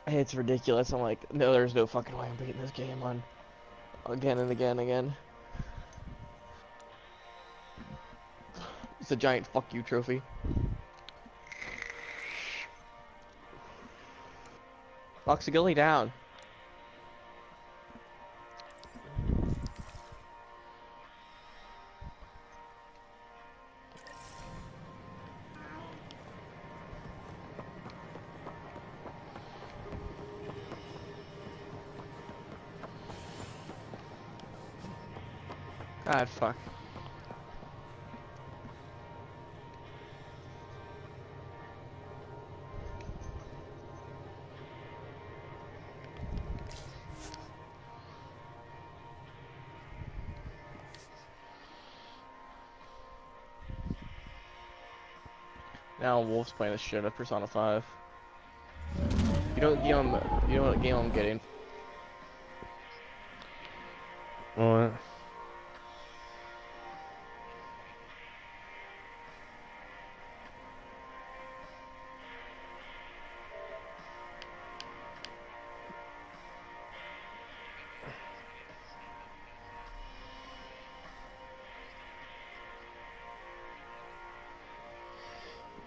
it's ridiculous. I'm like, no, there's no fucking way I'm beating this game on again and again and again. It's a giant fuck you trophy. Foxy Gilly down. God, fuck. Now Wolf's playing the shit of Persona 5. You know what game I'm getting? What?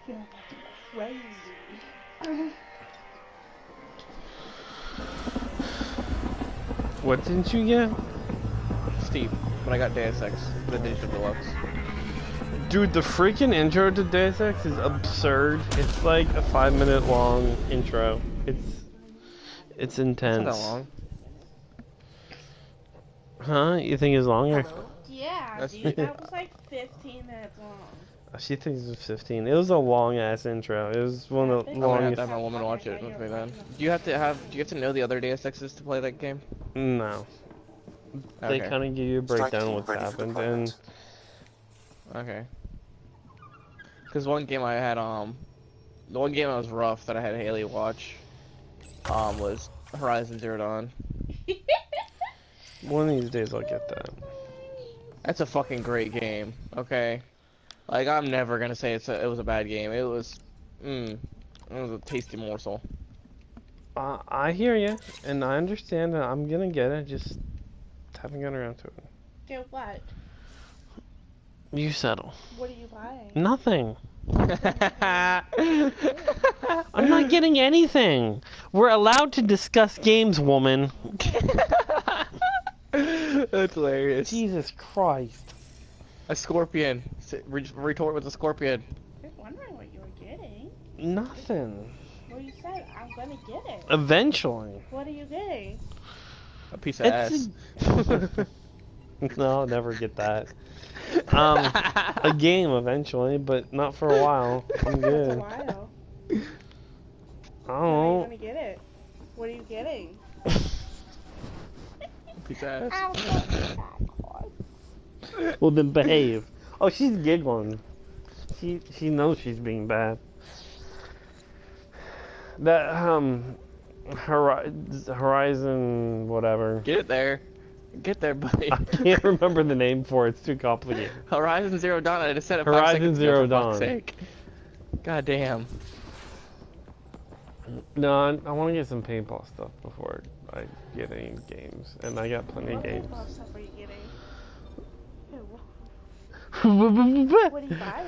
Yeah, crazy. What didn't you get? Steve, but I got Deus Ex, the Digital Deluxe. Dude, the freaking intro to Deus Ex is absurd. It's like a 5-minute long intro. It's intense. It's not that long. Huh? You think it's longer? Yeah, dude, that was like 15 minutes long. She thinks it's 15. It was a long ass intro. It was one of the I'm gonna have to longest. have my woman watch it with me then. Do you have to know the other Deus Exes to play that game? No. They Okay. kind of give you a breakdown of what's happened, and okay. Because one game I had, the one game that was rough that I had Haley watch, was Horizon Zero Dawn. one of these days I'll get that. That's a fucking great game. Okay. Like, I'm never gonna say it was a bad game. It was a tasty morsel. I hear you, and I understand, and I'm gonna get it. Just haven't gotten around to it. Get what? You settle. What are you buying? Nothing. I'm not getting anything. We're allowed to discuss games, woman. That's hilarious. Jesus Christ. A scorpion. Retort with a scorpion. I was wondering what you were getting. Nothing. Well, you said I'm gonna get it. Eventually. What are you getting? A piece of ass. No, I'll never get that. A game eventually, but not for a while. I'm good. That's a while. I don't When are know. you gonna get it? What are you getting? Piece of ass. Well, then behave. Oh, she's giggling. She knows she's being bad. That Horizon whatever. Get there, buddy. I can't remember the name for it. It's too complicated. Horizon Zero Dawn. I just said it 5 Horizon seconds Zero ago, for fuck's Dawn. sake. God damn. No, I want to get some paintball stuff before I get any games, and I got plenty of games. What stuff are you getting? What What are you buying?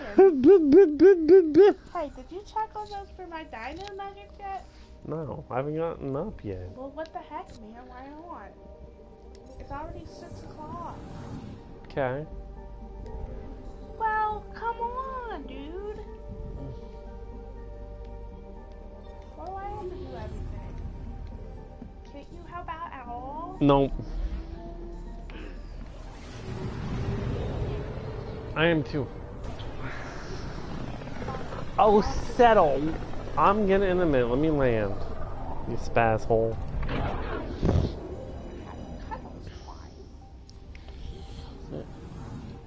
Hey, did you check on those for my dino nuggets yet? No, I haven't gotten up yet. Well, what the heck, man? Why not? It's already 6 o'clock. Okay. Well, come on, dude. Why do I have to do everything? Can't you help out at all? Nope. I am too. Oh, settle. I'm getting in a minute. Let me land. You spaz hole.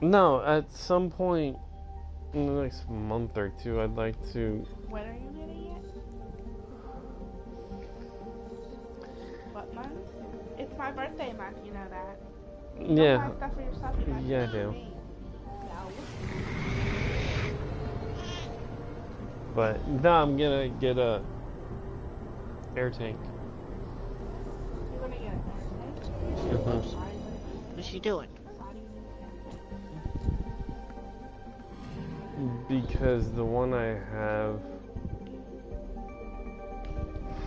No, at some point in the next month or two, I'd like to. When are you getting it? What month? It's my birthday month, you know that. Yeah. Don't buy stuff for yourself. You buy Yeah, I stuff for do. me. But now I'm gonna get a air tank. You're gonna get an What's she doing? Because the one I have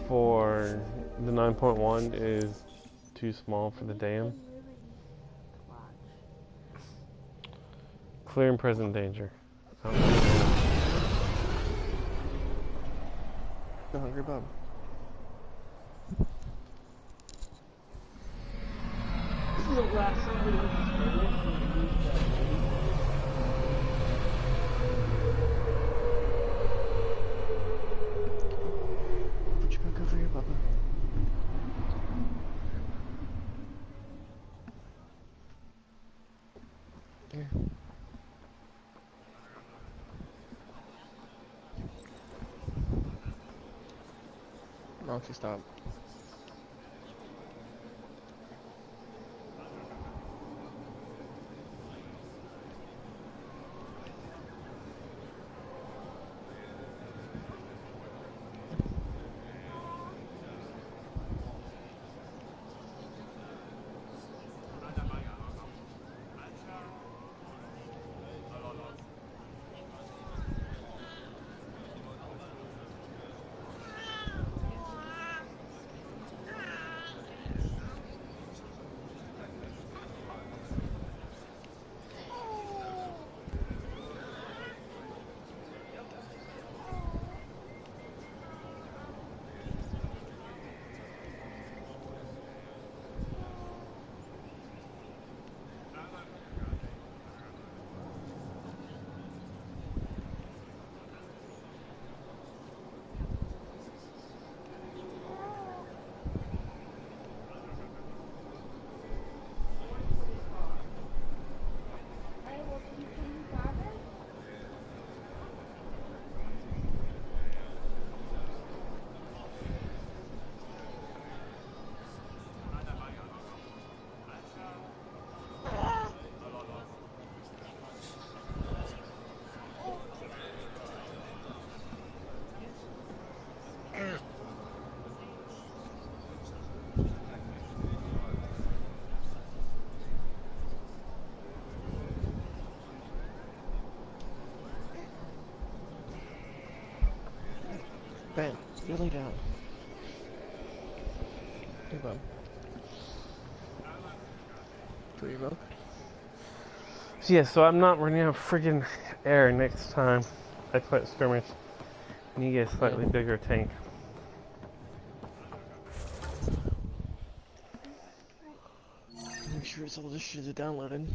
for the 9.1 is too small for the dam. Clear and present danger. The hungry bum. This is the last somebody Put your back over here, Bubba. Here. Monkey, stop. Ben, you lay down. Hey, bud. Do your milk? Yeah, so I'm not running out of friggin' air next time I play skirmish. And you get a slightly bigger tank. Make sure it's all this shit is downloaded.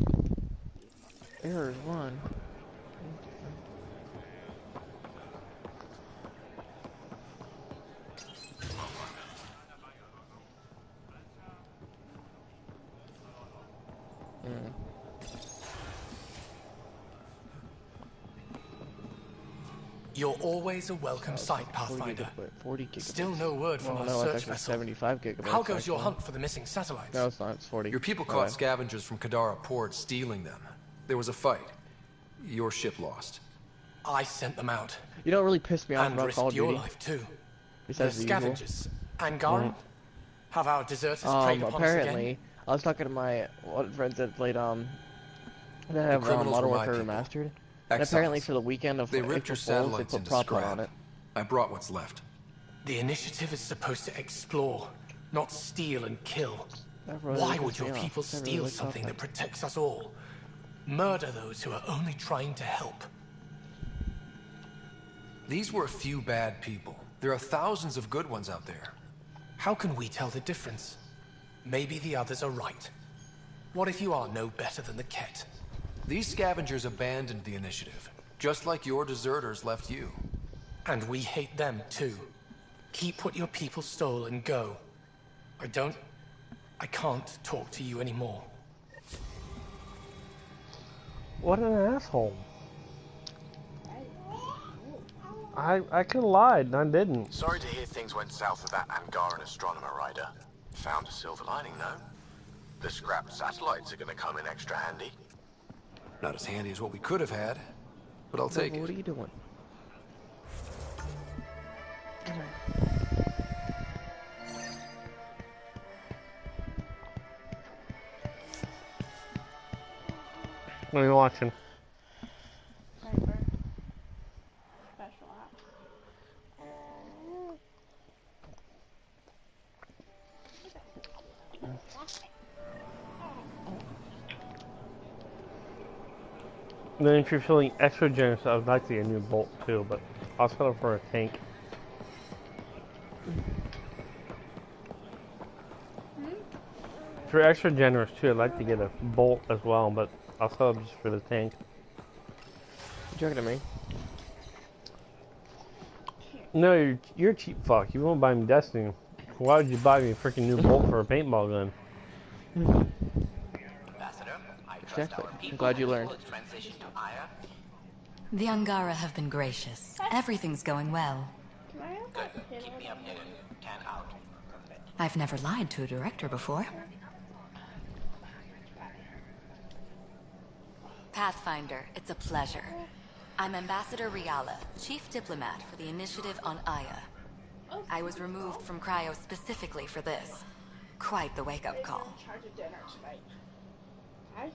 Errors 1. You're always a welcome sight, Pathfinder. 40 gigabytes. Still no word from Oh, our no, search it's actually vessel. 75 gigabytes. How goes your actually. hunt for the missing satellites? No, it's not. It's 40. Your people caught scavengers from Kadara Port stealing them. There was a fight. Your ship lost. I sent them out. You don't really piss me off And about risked Call of your Duty. life too. Besides The the usual. scavengers. Angaran? Have our deserters preyed upon us Apparently, again? I was talking to my friends that played that have criminals Modern were my Warfare people. Remastered. And Exiles. apparently for the weekend of They ripped April your Fools, they satellites put into prop scrap. on it. I brought what's left. The initiative is supposed to explore, not steal and kill. That really Why pisses would your me off. people That really steal likes something that offense. protects us all? Murder those who are only trying to help. These were a few bad people. There are thousands of good ones out there. How can we tell the difference? Maybe the others are right. What if you are no better than the Ket? These scavengers abandoned the initiative, just like your deserters left you. And we hate them too. Keep what your people stole and go. I can't talk to you anymore. What an asshole. I could have lied, and I didn't. Sorry to hear things went south with that Angaran astronomer rider. Found a silver lining, though. The scrapped satellites are gonna come in extra handy. Not as handy as what we could have had, but I'll take it. What are you doing? What are you watching? Sniper. Special ops. Then if you're feeling extra generous, I would like to get a new bolt too, but I'll settle for a tank. If you're extra generous too, I'd like to get a bolt as well, but I'll settle just for the tank. You talking to me? No, you're a cheap fuck. You won't buy me Destiny. Why would you buy me a freaking new bolt for a paintball gun? Exactly. I'm glad you learned. The Angara have been gracious. Everything's going well. Can I have that kid Keep me updated. Can out. I've never lied to a director before. Pathfinder, it's a pleasure. I'm Ambassador Riala, Chief Diplomat for the Initiative on Aya. I was removed from Cryo specifically for this. Quite the wake-up call. in charge of dinner tonight? Okay?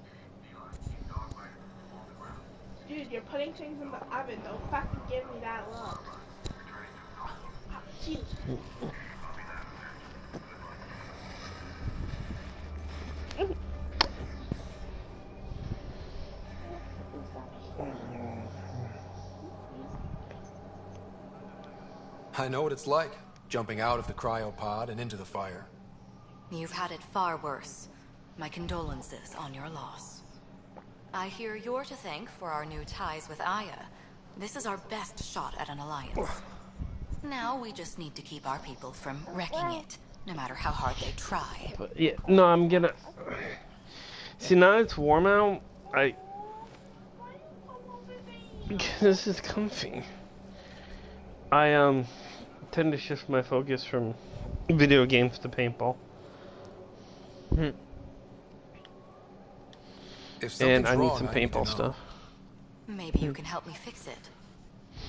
Dude, you're putting things in the oven. Don't fucking give me that look. Jeez. I know what it's like, jumping out of the cryopod and into the fire. You've had it far worse. My condolences on your loss. I hear you're to thank for our new ties with Aya. This is our best shot at an alliance. Now we just need to keep our people from wrecking it, no matter how hard they try. But yeah, no, I'm gonna... See, now it's warm out, this is comfy. I tend to shift my focus from video games to paintball. And I need some paintball stuff. Maybe you can help me fix it.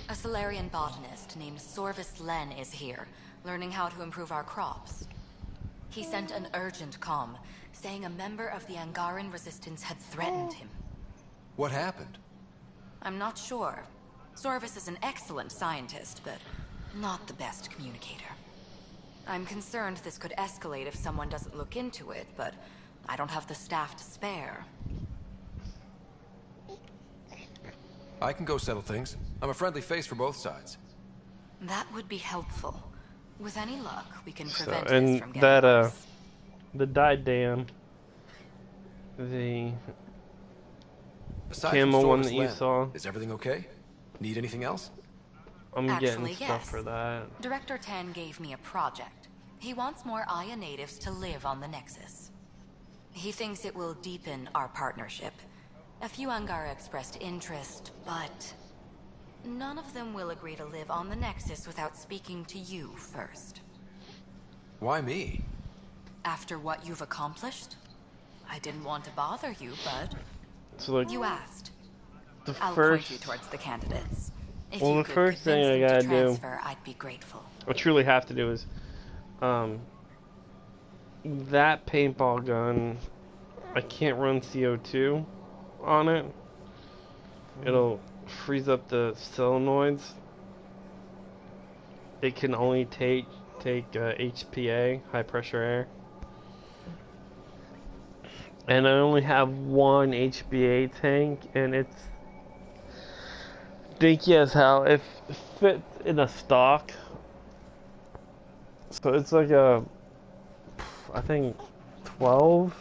A Solarian botanist named Sorvis Len is here, learning how to improve our crops. He sent an urgent comm, saying a member of the Angaran resistance had threatened him. What happened? I'm not sure. Sorvis is an excellent scientist, but not the best communicator. I'm concerned this could escalate if someone doesn't look into it, but I don't have the staff to spare. I can go settle things. I'm a friendly face for both sides. That would be helpful. With any luck, we can prevent this from getting that worse. the dye dam, the Aside camo from one Sorvis that you Len, saw, is everything okay? Need anything else? I'm Actually, getting stuff yes. for that. Director Tan gave me a project. He wants more Aya natives to live on the Nexus. He thinks it will deepen our partnership. A few Angara expressed interest, but none of them will agree to live on the Nexus without speaking to you first. Why me? After what you've accomplished? I didn't want to bother you, but So like, you asked. the I'll first, point you towards the candidates. If well, you the could first thing I convince them gotta to do, transfer, I'd be grateful. I truly have to do is, that paintball gun, I can't run CO2 on it. It'll freeze up the solenoids. It can only take HPA, high pressure air. And I only have one HPA tank, and it's dinky as hell. It fits in a stock. So it's like a, I think, 12.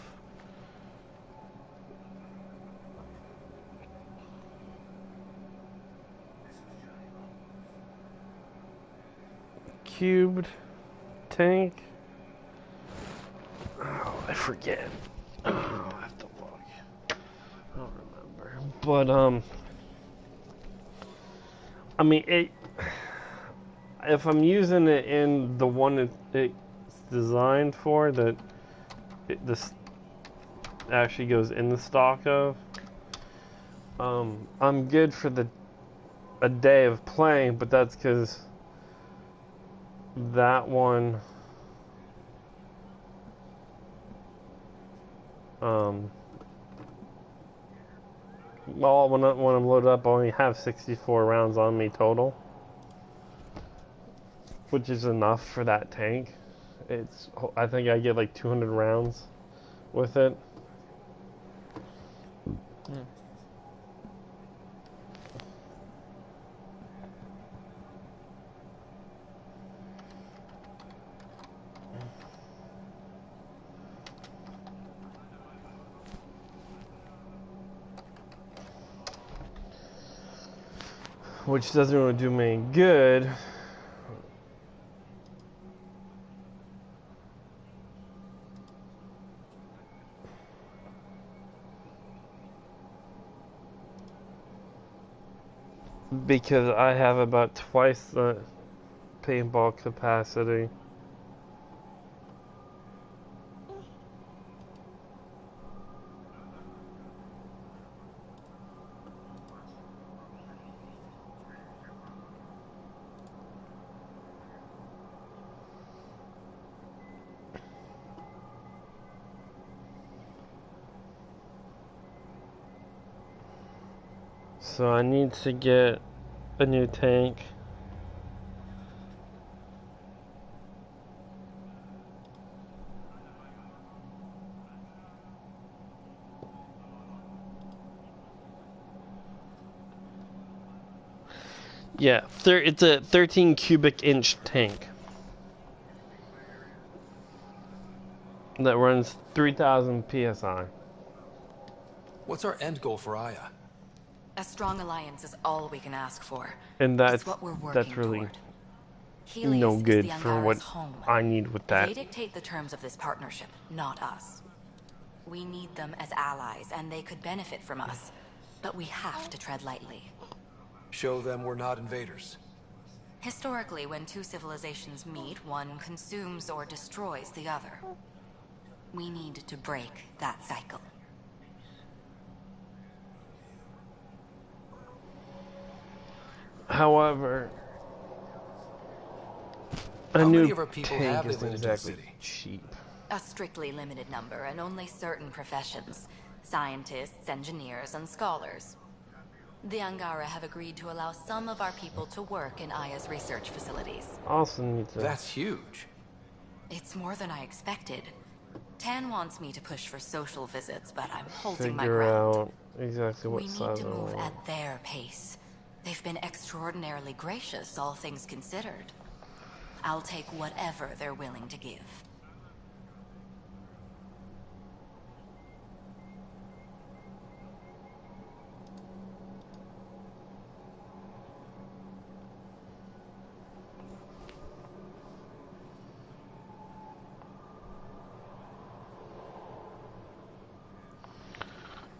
Cubed tank. Oh, I forget. Oh, I have to look. I don't remember. But I mean, it. If I'm using it in the one it it's designed for that this actually goes in the stock of. I'm good for a day of playing, but that's because that one well, when I'm loaded up, I only have 64 rounds on me total, which is enough for that tank. I think I get like 200 rounds with it. Which doesn't really do me any good. Because I have about twice the paintball capacity. So I need to get a new tank. Yeah, it's a 13 cubic inch tank that runs 3,000 PSI. What's our end goal for Aya? A strong alliance is all we can ask for. And that's what we're working that's really toward. Helios no good is the for what Angara's home. I need with that. They dictate the terms of this partnership, not us. We need them as allies, and they could benefit from us. But we have to tread lightly. Show them we're not invaders. Historically, when two civilizations meet, one consumes or destroys the other. We need to break that cycle. However, a How new many of our people tank have isn't invaded the exactly city? cheap. A strictly limited number, and only certain professions. Scientists, engineers, and scholars. The Angara have agreed to allow some of our people to work in Aya's research facilities. Also need to... That's huge. It's more than I expected. Tan wants me to push for social visits, but I'm holding my figure ground. out exactly what We size need to I move want. at their pace. They've been extraordinarily gracious, all things considered. I'll take whatever they're willing to give.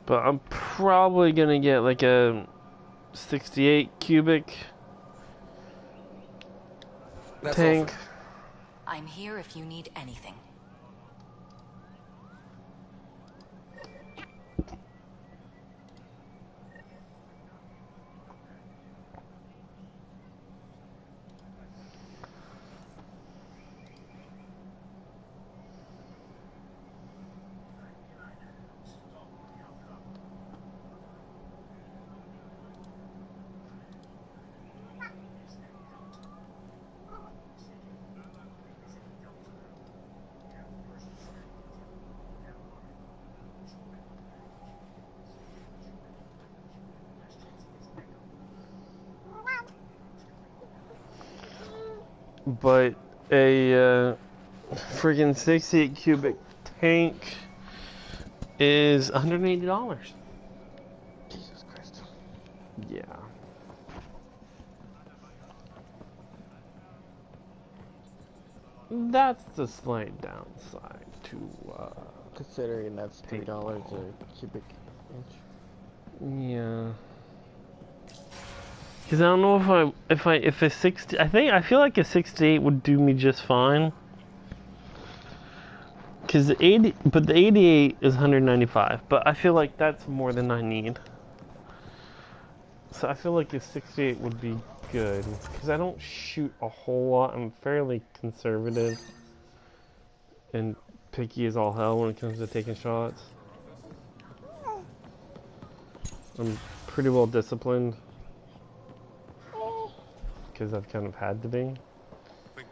But I'm probably gonna get like a 68 cubic tank. I'm here if you need anything. But a friggin' 68 cubic tank is $180. Jesus Christ. Yeah. That's the slight downside to considering that's $3 a cubic inch. Yeah. Because I don't know if a 60, I feel like a 68 would do me just fine. Because the 88 is 195, but I feel like that's more than I need. So I feel like a 68 would be good, because I don't shoot a whole lot. I'm fairly conservative and picky as all hell when it comes to taking shots. I'm pretty well disciplined, because I've kind of had to be.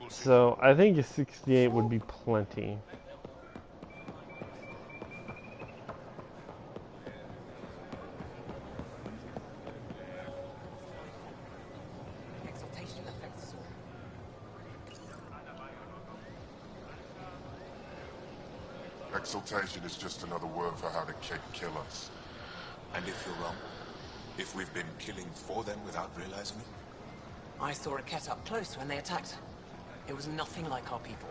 So I think a 68 would be plenty. Exaltation is just another word for how the Kett kill us. And if you're wrong? If we've been killing for them without realizing it? I saw a Kett up close when they attacked. It was nothing like our people.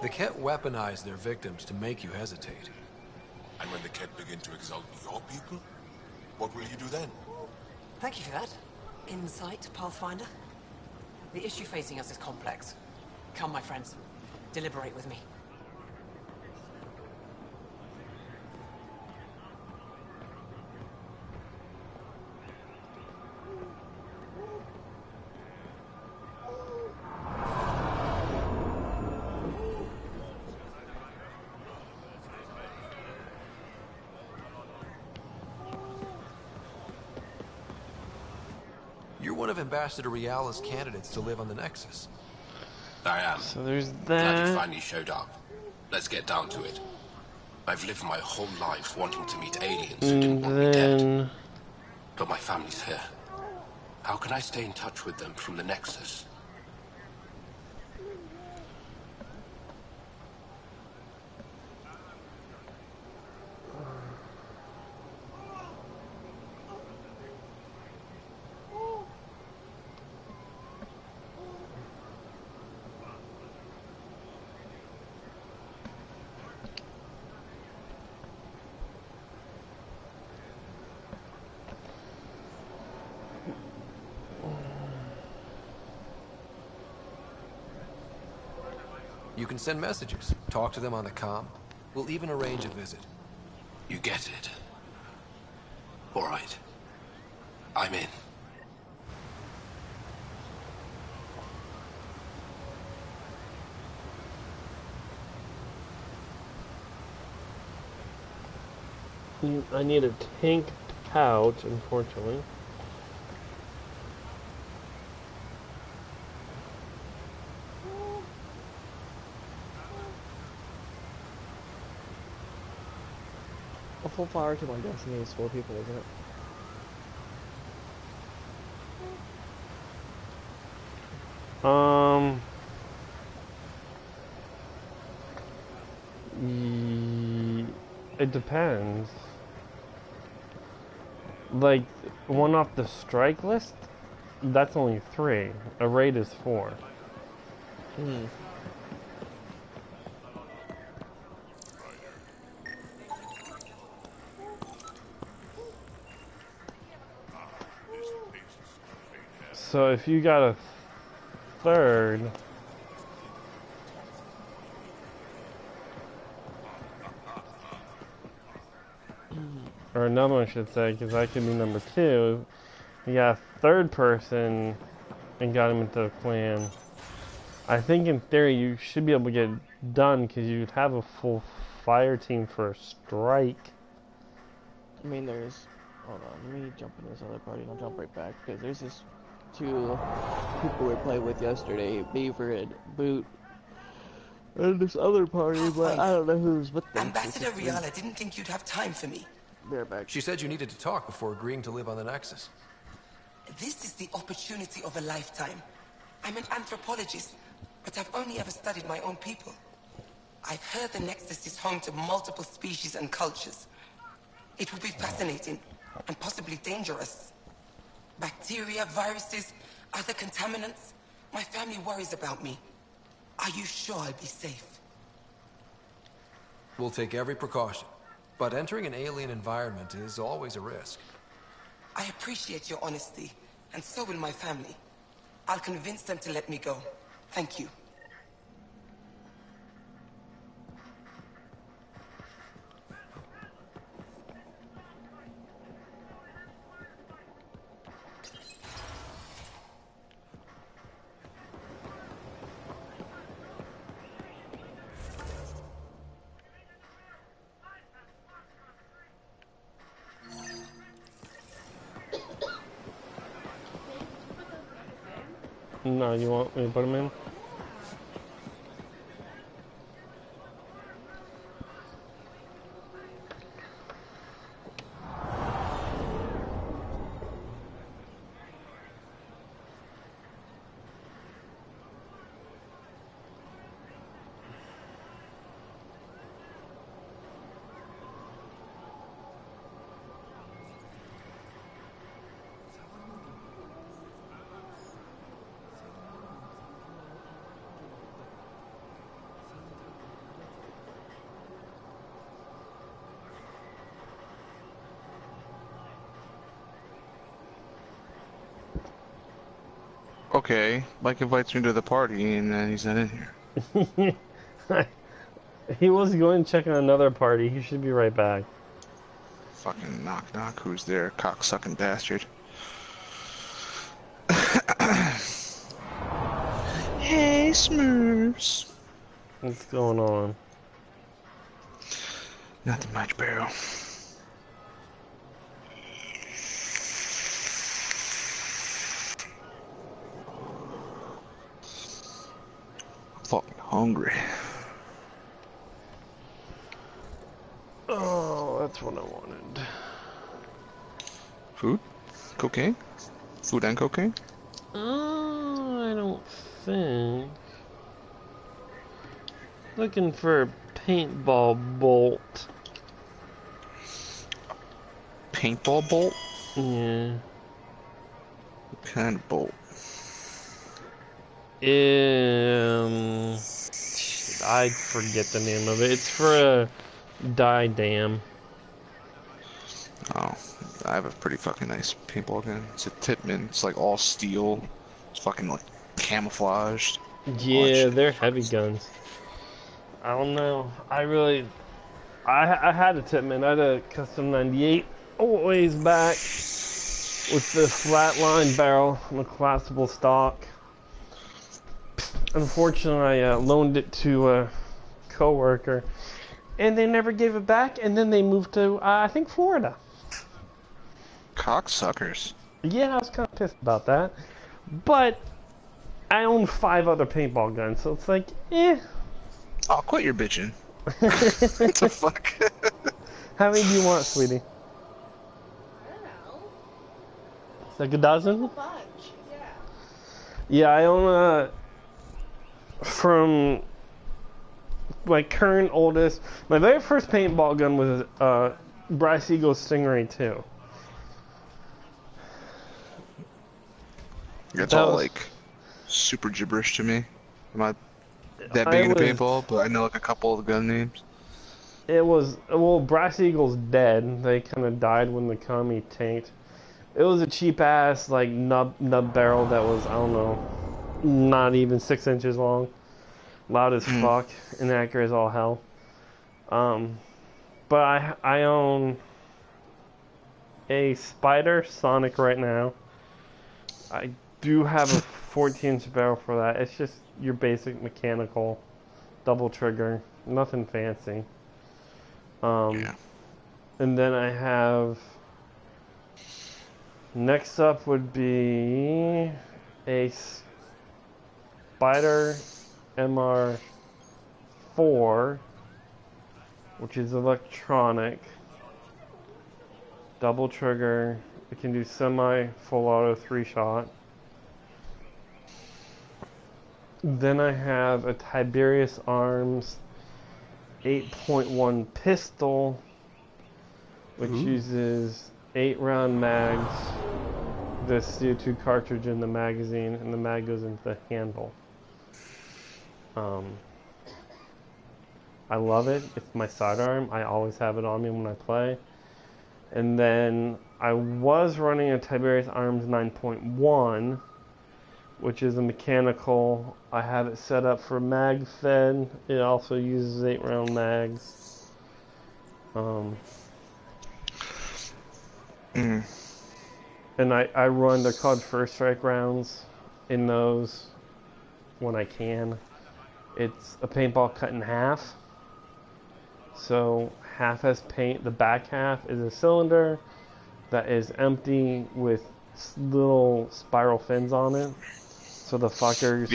The Kett weaponize their victims to make you hesitate. And when the Kett begin to exalt your people, what will you do then? Thank you for that. Insight, Pathfinder. The issue facing us is complex. Come, my friends. Deliberate with me. You're one of Ambassador Reala's candidates to live on the Nexus. I am. So there's Glad you that. finally showed up. Let's get down to it. I've lived my whole life wanting to meet aliens who didn't want me dead. But my family's here. How can I stay in touch with them from the Nexus? You can send messages, talk to them on the comm. We'll even arrange a visit. You get it. All right. I'm in. I need a tank pouch, unfortunately. A full flower to my destiny is 4 people, isn't it? It depends. Like, one off the strike list, that's only 3. A raid is 4. Hmm. So if you got a 3rd, or another one I should say, because I could be number 2. You got a 3rd person and got him into a clan. I think in theory you should be able to get it done because you'd have a full fire team for a strike. I mean, there's... Hold on, let me jump in this other party and I'll jump right back, because there's this 2 people we played with yesterday, Beaver and Boot, and this other party, but I don't know who's with them. Ambassador Reala didn't think you'd have time for me. They're back. She said you needed to talk before agreeing to live on the Nexus. This is the opportunity of a lifetime. I'm an anthropologist, but I've only ever studied my own people. I've heard the Nexus is home to multiple species and cultures. It will be fascinating and possibly dangerous. Bacteria, viruses, other contaminants. My family worries about me. Are you sure I'll be safe? We'll take every precaution. But entering an alien environment is always a risk. I appreciate your honesty, and so will my family. I'll convince them to let me go. Thank you. No, you want me to put them in? Okay, Mike invites me to the party and then he's not in here. He was going to check on another party. He should be right back. Fucking knock knock, who's there? Cocksucking bastard. Hey, Smurfs. What's going on? Nothing much, Barrel. Fucking hungry. Oh, that's what I wanted. Food? Cocaine? Food and cocaine? I don't think. Looking for a paintball bolt. Paintball bolt? Yeah. What kind of bolt? I forget the name of it. It's for a dye dam. Oh, I have a pretty fucking nice paintball gun. It's a Titman. It's like all steel. It's fucking like camouflaged. Yeah, they're heavy guns. I don't know. I had a Titman. I had a custom 98 a ways back with the flatline barrel and the collapsible stock. Unfortunately, I loaned it to a coworker, and they never gave it back. And then they moved to I think Florida. Cocksuckers. Yeah, I was kind of pissed about that. But I own 5 other paintball guns, so it's like, eh. Oh, quit your bitching. What the fuck? How many do you want, sweetie? I don't know. It's like a dozen? A bunch, yeah. Yeah, I own from my current oldest. My very first paintball gun was Bryce Eagle Stingray 2. It's all like super gibberish to me. I'm not that big into paintball, but I know like a couple of the gun names. It was, well, Brass Eagle's dead. They kind of died when the commie tanked. It was a cheap ass like nub barrel that was, I don't know, not even 6 inches long, loud as fuck, inaccurate as all hell. But I own a Spider Sonic right now. I do have a 14-inch barrel for that. It's just your basic mechanical double trigger, nothing fancy. And then I have, next up would be a Spider MR4, which is electronic, double trigger. It can do semi full auto 3-shot. Then I have a Tiberius Arms 8.1 pistol, which uses 8-round mags, the CO2 cartridge in the magazine, and the mag goes into the handle. I I love it. It's my sidearm. I always have it on me when I play. And then I was running a Tiberius Arms 9.1, which is a mechanical. I have it set up for mag fed. It also uses 8-round mags. And I run, they're called first strike rounds in those when I can. It's a paintball cut in half. So half has paint, the back half is a cylinder that is empty with little spiral fins on it. So the fuckers,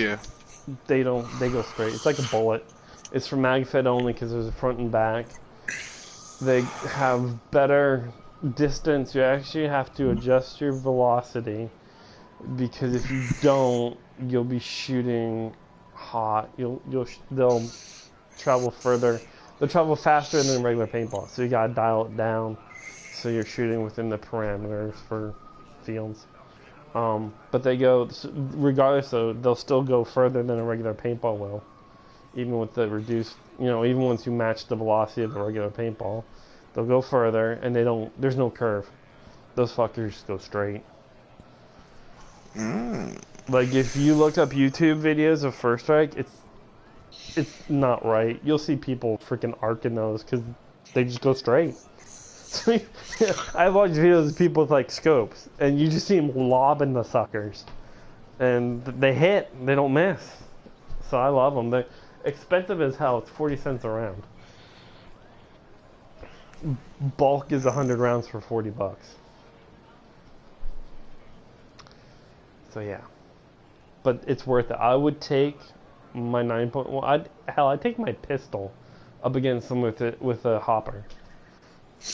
they go straight. It's like a bullet. It's for mag fed only because there's a front and back. They have better distance. You actually have to adjust your velocity because if you don't, you'll be shooting hot. They'll travel further. They'll travel faster than regular paintball. So you gotta dial it down so you're shooting within the parameters for fields. But they go, regardless of, they'll still go further than a regular paintball will. Even with the reduced, even once you match the velocity of the regular paintball, they'll go further and there's no curve. Those fuckers go straight. Like if you look up YouTube videos of First Strike, it's not right. You'll see people freaking arcing those because they just go straight. I've watched videos of people with like scopes, and you just see them lobbing the suckers, and they hit, they don't miss. So I love them. They're expensive as hell. It's 40 cents a round. Bulk is 100 rounds for 40 bucks. So yeah, but it's worth it. I would take my 9.1. I'd take my pistol up against them with a hopper.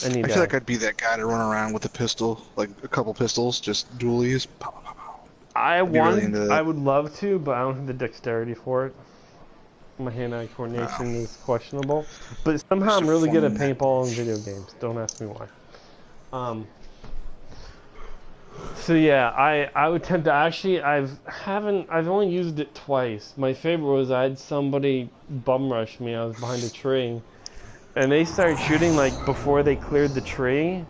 I feel like I'd be that guy to run around with a pistol, like a couple pistols, just dualies. Pow, pow, pow. I would love to, but I don't have the dexterity for it. My hand-eye coordination is questionable. But somehow I'm really good at paintball and video games. Don't ask me why. So yeah, I would tend to actually I've only used it twice. My favorite was I had somebody bum rush me. I was behind a tree. And they started shooting like before they cleared the tree.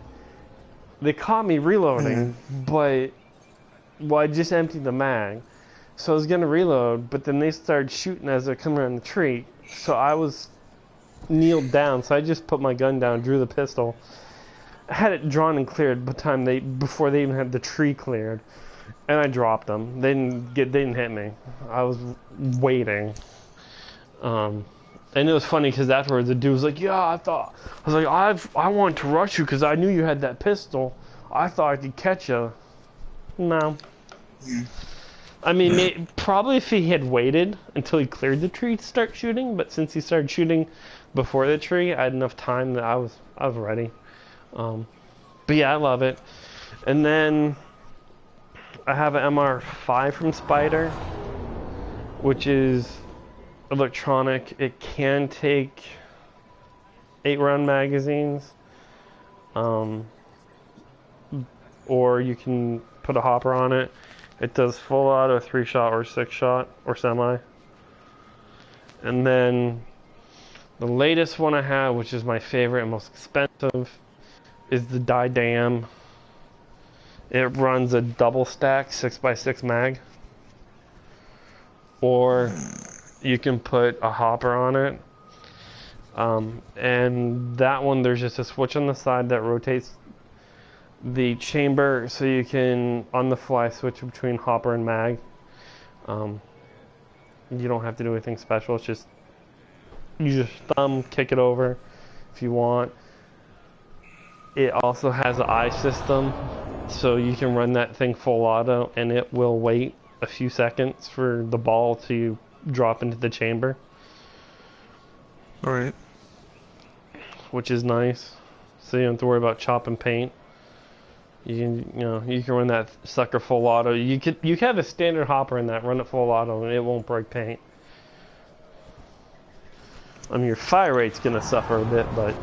They caught me reloading, but I just emptied the mag. So I was gonna reload, but then they started shooting as they're coming around the tree. So I was kneeled down, so I just put my gun down, drew the pistol. I had it drawn and cleared before they even had the tree cleared. And I dropped them. They didn't hit me. I was waiting. And it was funny because afterwards the dude was like, I wanted to rush you because I knew you had that pistol. I thought I could catch you. No. I mean, probably if he had waited until he cleared the tree to start shooting, but since he started shooting before the tree, I had enough time that I was ready. But yeah, I love it. And then I have an MR5 from Spider, which is electronic. It can take 8-round magazines, or you can put a hopper on it. It does full auto, 3-shot or 6-shot or semi. And then the latest one I have, which is my favorite and most expensive, is the Dam. It runs a double stack 6x6 mag, or you can put a hopper on it, and that one there's just a switch on the side that rotates the chamber so you can on the fly switch between hopper and mag. You don't have to do anything special. It's just you just thumb kick it over if you want. It also has an eye system, so you can run that thing full auto and it will wait a few seconds for the ball to drop into the chamber. Alright. Which is nice. So you don't have to worry about chopping paint. You can run that sucker full auto. You can have a standard hopper in that, run it full auto, and it won't break paint. I mean, your fire rate's gonna suffer a bit, but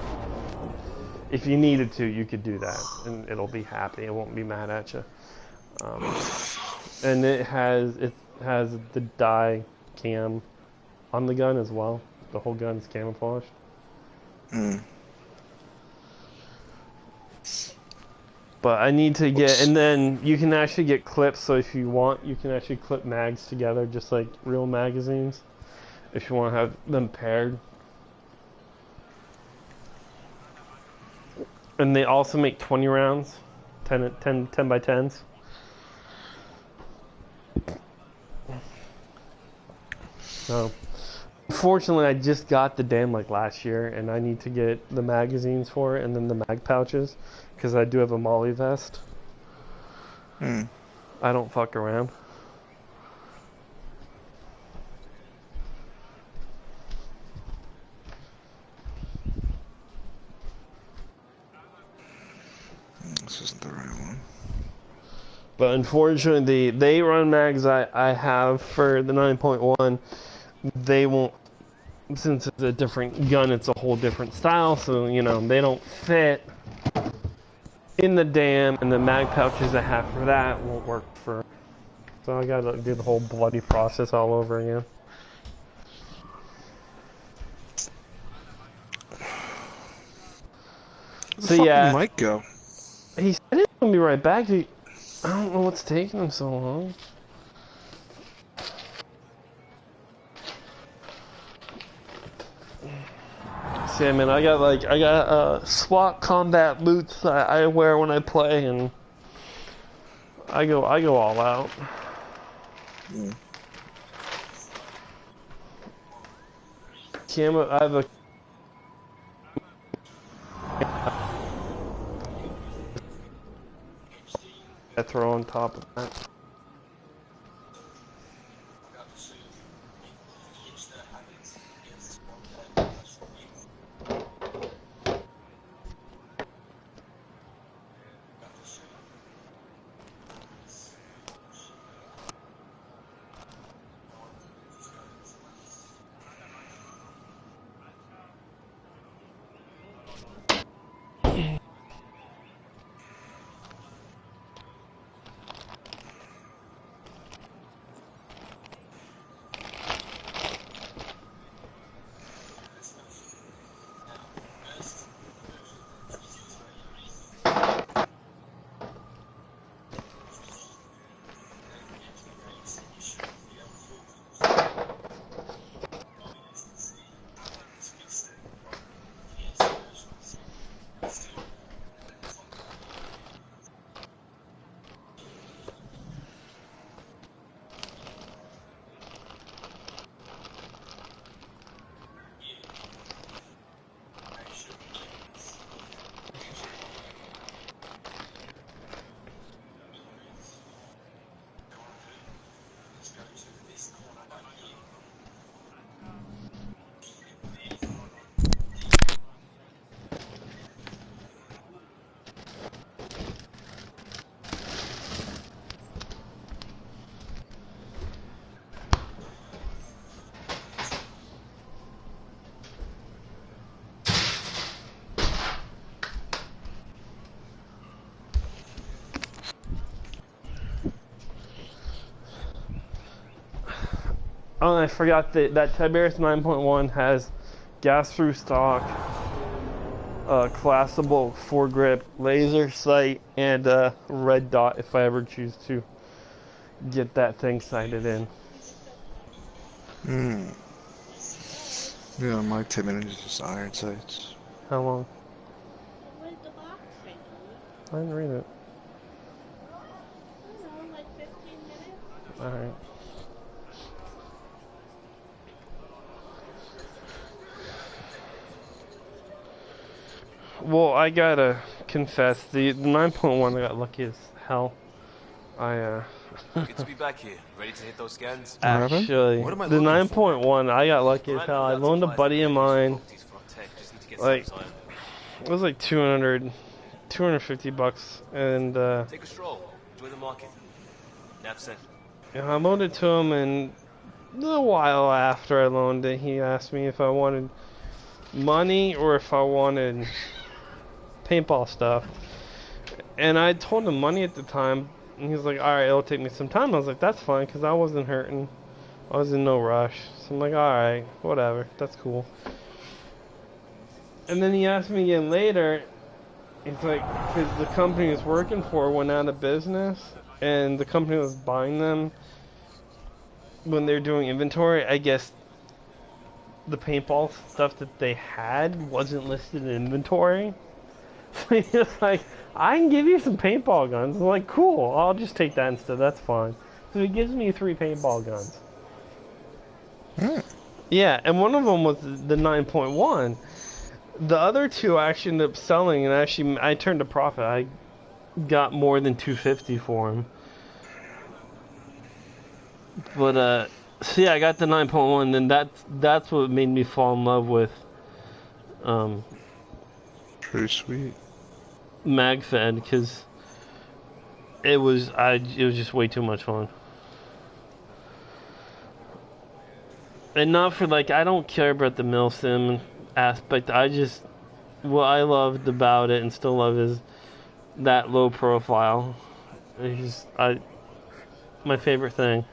if you needed to, you could do that, and it'll be happy. It won't be mad at you. And it has the die cam on the gun as well. The whole gun's camouflaged. But I need to get, and then you can actually get clips, so if you want, you can actually clip mags together, just like real magazines, if you want to have them paired. And they also make 20 rounds, 10 by 10s. So, unfortunately, I just got the damn like last year, and I need to get the magazines for it, and then the mag pouches, because I do have a Molly vest. I don't fuck around. This isn't the right one. But unfortunately, the 8-round mags I have for the 9.1, they won't, since it's a different gun, it's a whole different style, so, you know, they don't fit in the dam, and the mag pouches I have for that won't work for. So I gotta do the whole bloody process all over again. So yeah, might go. He said he's gonna be right back. I don't know what's taking him so long. See, man, I got SWAT combat boots I wear when I play, and I go all out. I have a I throw on top of that. Oh, I forgot that Tiberius 9.1 has gas through stock, collapsible foregrip, laser sight, and red dot if I ever choose to get that thing sighted in. Yeah, my 10 minutes is just iron sights. How long? Where's the box thing? I didn't read it. I don't know, like 15 minutes? Alright. Well, I gotta confess, the 9.1 I got lucky as hell. Good to be back here, ready to hit those scans. Actually, the 9.1 I got lucky as hell. I loaned a buddy of mine, like, it was like 250 bucks, and take a stroll, enjoy the market. Navsen. I loaned it to him, and a little while after I loaned it, he asked me if I wanted money or if I wanted paintball stuff, and I told him money at the time, and he was like, alright, it'll take me some time. I was like, that's fine, because I wasn't hurting, I was in no rush, so I'm like, alright, whatever, that's cool. And then he asked me again later. It's like, because the company he was working for went out of business, and the company that was buying them, when they're doing inventory, I guess the paintball stuff that they had wasn't listed in inventory. So he's just like, I can give you some paintball guns. I'm like, cool, I'll just take that instead, that's fine. So he gives me 3 paintball guns. Yeah, and one of them was the 9.1. The other 2 I actually ended up selling, and actually I turned a profit. I got more than $250 for them. But so yeah, I got the 9.1, and that's what made me fall in love with pretty sweet MagFed, because it was just way too much fun. And not for, like, I don't care about the milsim aspect. What I loved about it and still love is that low profile. It's just, my favorite thing.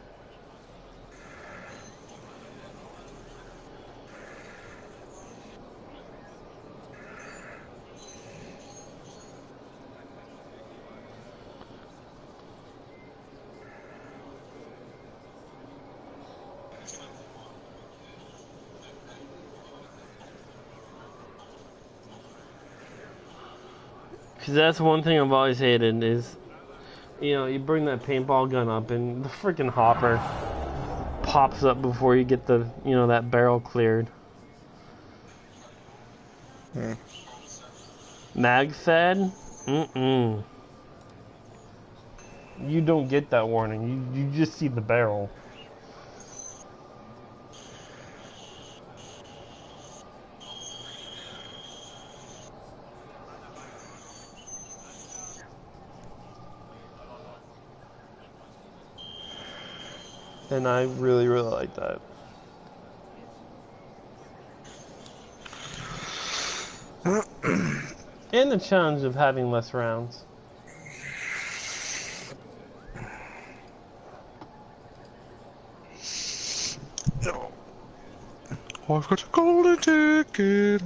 Because that's one thing I've always hated is, you bring that paintball gun up and the freaking hopper pops up before you get the, that barrel cleared. MagFed? Mm-mm. You don't get that warning. You just see the barrel. And I really, really like that. And the challenge of having less rounds. I've got a golden ticket.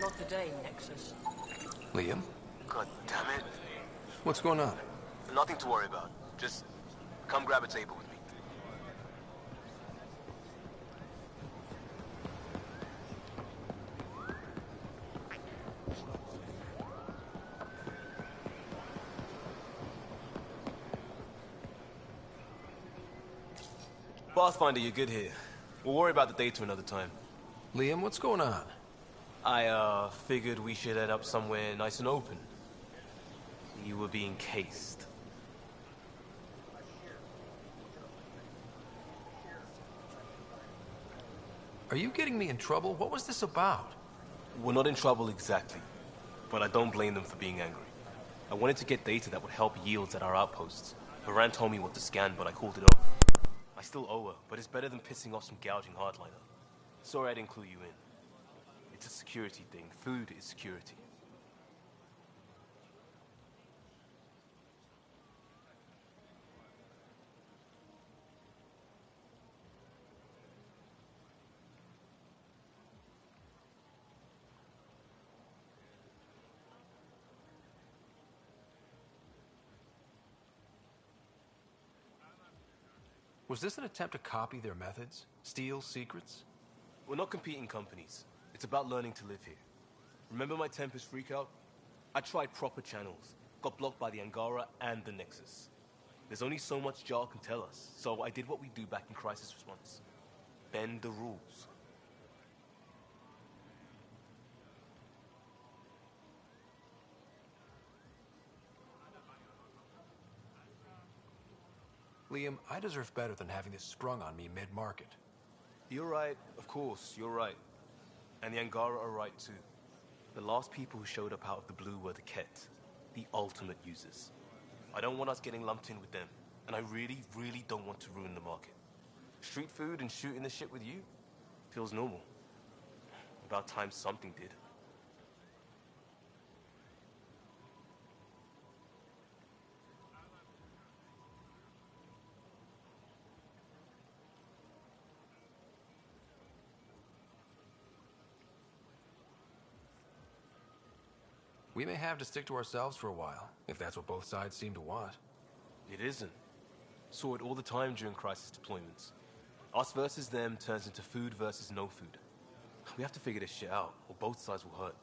Not today, Nexus. Liam? God damn it. What's going on? Nothing to worry about. Just come grab a table with me. Pathfinder, you're good here. We'll worry about the data another time. Liam, what's going on? I, figured we should head up somewhere nice and open. You were being cased. Are you getting me in trouble? What was this about? We're not in trouble exactly, but I don't blame them for being angry. I wanted to get data that would help yields at our outposts. Varan told me what to scan, but I called it off. I still owe her, but it's better than pissing off some gouging hardliner. Sorry I didn't clue you in. It's a security thing. Food is security. Was this an attempt to copy their methods? Steal secrets? We're not competing companies. It's about learning to live here. Remember my Tempest freakout? I tried proper channels. Got blocked by the Angara and the Nexus. There's only so much Jar can tell us, so I did what we do back in Crisis Response. Bend the rules. Liam, I deserve better than having this sprung on me mid-market. You're right, of course, you're right. And the Angara are right too. The last people who showed up out of the blue were the Ket, the ultimate users. I don't want us getting lumped in with them, and I really, really don't want to ruin the market. Street food and shooting the shit with you feels normal. About time something did. We may have to stick to ourselves for a while, if that's what both sides seem to want. It isn't. Saw it all the time during crisis deployments. Us versus them turns into food versus no food. We have to figure this shit out, or both sides will hurt.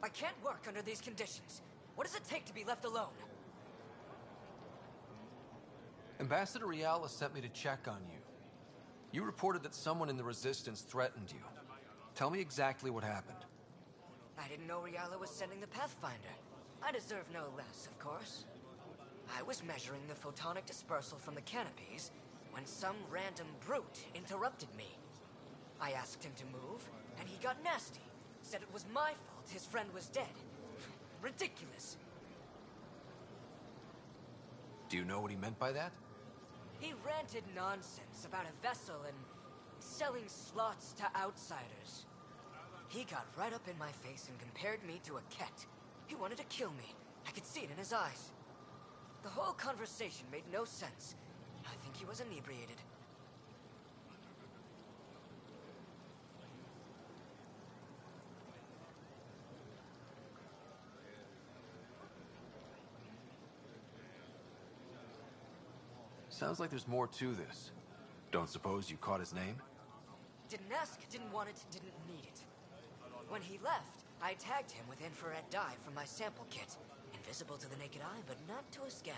I can't work under these conditions. What does it take to be left alone? Ambassador Riala sent me to check on you. You reported that someone in the Resistance threatened you. Tell me exactly what happened. I didn't know Riala was sending the Pathfinder. I deserve no less, of course. I was measuring the photonic dispersal from the canopies when some random brute interrupted me. I asked him to move, and he got nasty. Said it was my fault his friend was dead. Ridiculous. Do you know what he meant by that? He ranted nonsense about a vessel and selling slots to outsiders. He got right up in my face and compared me to a cat. He wanted to kill me. I could see it in his eyes. The whole conversation made no sense. I think he was inebriated. Sounds like there's more to this. Don't suppose you caught his name? Didn't ask, didn't want it, didn't need it. When he left, I tagged him with infrared dye from my sample kit. Invisible to the naked eye, but not to a scanner.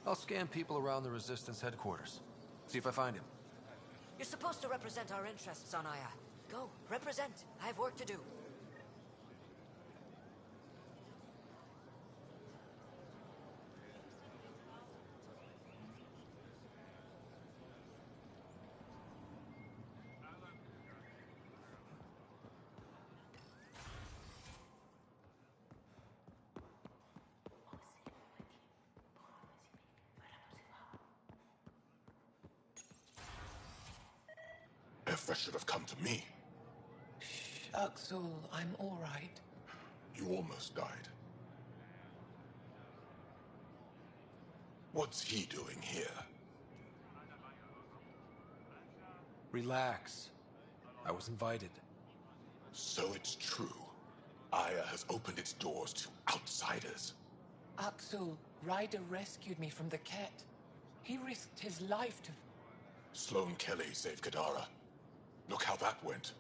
I'll scan people around the Resistance headquarters. See if I find him. You're supposed to represent our interests on Aya. Go, represent. I have work to do. Nefesh should have come to me. Shh, Uxul, I'm all right. You almost died. What's he doing here? Relax. I was invited. So it's true. Aya has opened its doors to outsiders. Uxul, Ryder rescued me from the Ket. He risked his life to... Sloane Kelly saved Kadara. Look how that went.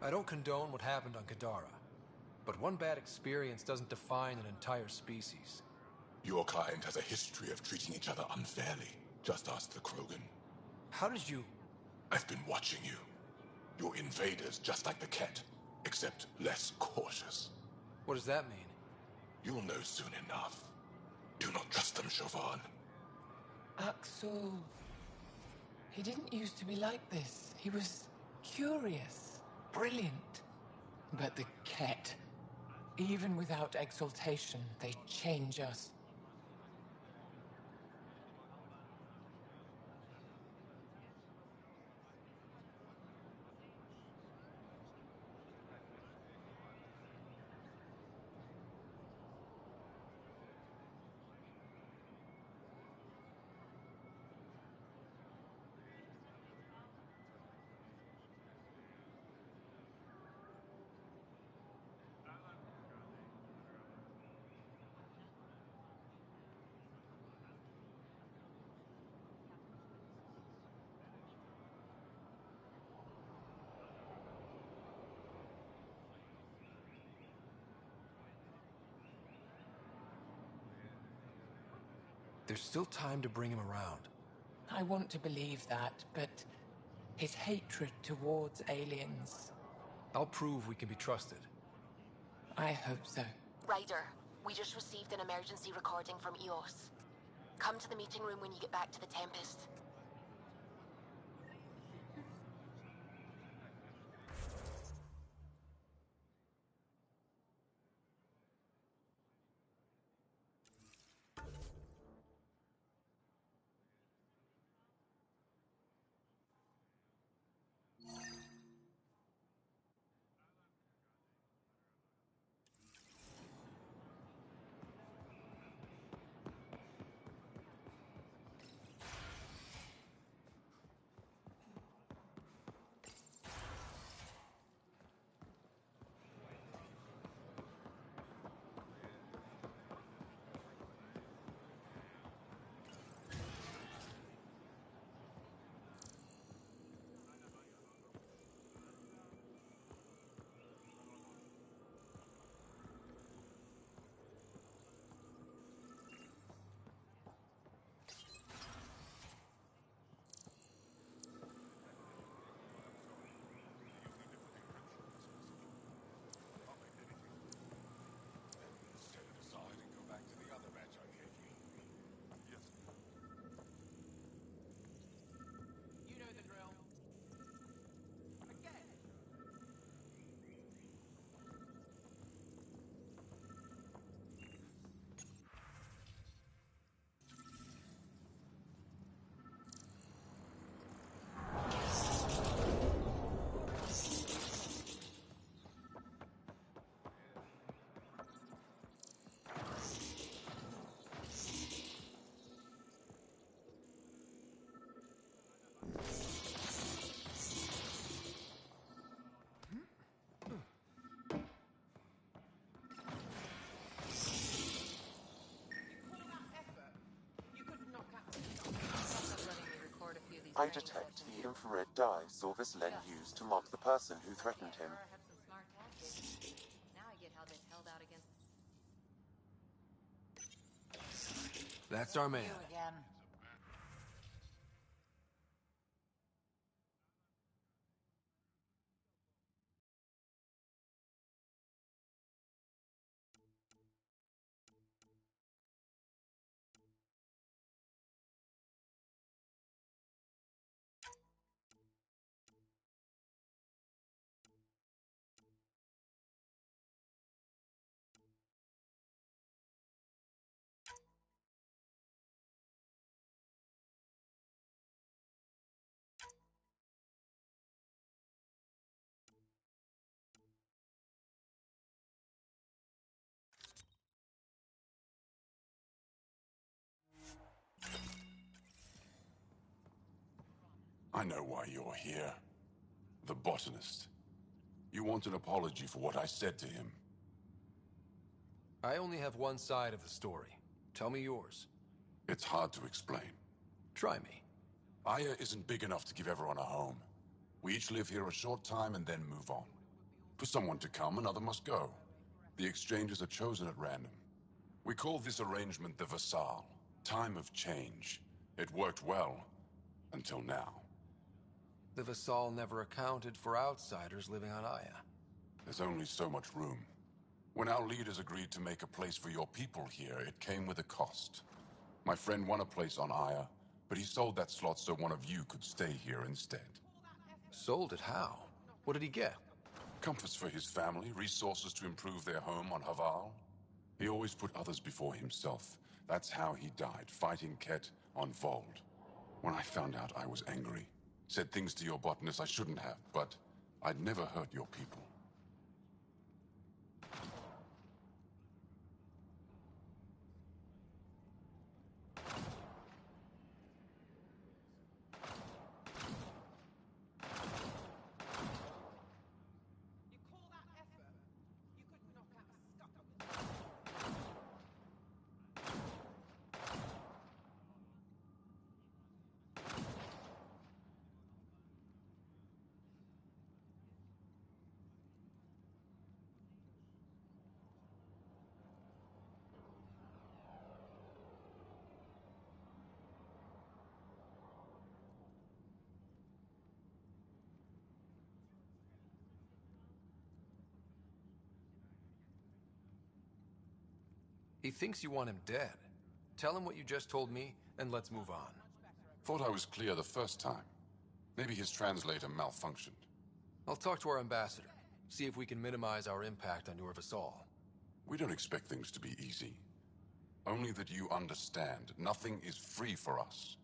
I don't condone what happened on Kadara, but one bad experience doesn't define an entire species. Your kind has a history of treating each other unfairly. Just ask the Krogan. How did you... I've been watching you. You're invaders just like the Ket, except less cautious. What does that mean? You'll know soon enough. Do not trust them, Chauvin. Uxul... He didn't used to be like this. He was curious, brilliant. But the Ket, even without exaltation, they change us. There's still time to bring him around. I want to believe that, but his hatred towards aliens... I'll prove we can be trusted. I hope so. Ryder, we just received an emergency recording from EOS. Come to the meeting room when you get back to the Tempest. I detect the infrared dye Zorvis Len used to mark the person who threatened him. That's our man. I know why you're here. The botanist. You want an apology for what I said to him. I only have one side of the story. Tell me yours. It's hard to explain. Try me. Aya isn't big enough to give everyone a home. We each live here a short time and then move on. For someone to come, another must go. The exchanges are chosen at random. We call this arrangement the Vassal. Time of change. It worked well. Until now. The Vassal never accounted for outsiders living on Aya. There's only so much room. When our leaders agreed to make a place for your people here, it came with a cost. My friend won a place on Aya, but he sold that slot so one of you could stay here instead. Sold it how? What did he get? Comforts for his family, resources to improve their home on Haval. He always put others before himself. That's how he died, fighting Ket on Vold. When I found out, I was angry. Said things to your botanist I shouldn't have, but I'd never hurt your people. He thinks you want him dead. Tell him what you just told me, and let's move on. Thought I was clear the first time. Maybe his translator malfunctioned. I'll talk to our ambassador. See if we can minimize our impact on your Vassal. We don't expect things to be easy. Only that you understand, nothing is free for us.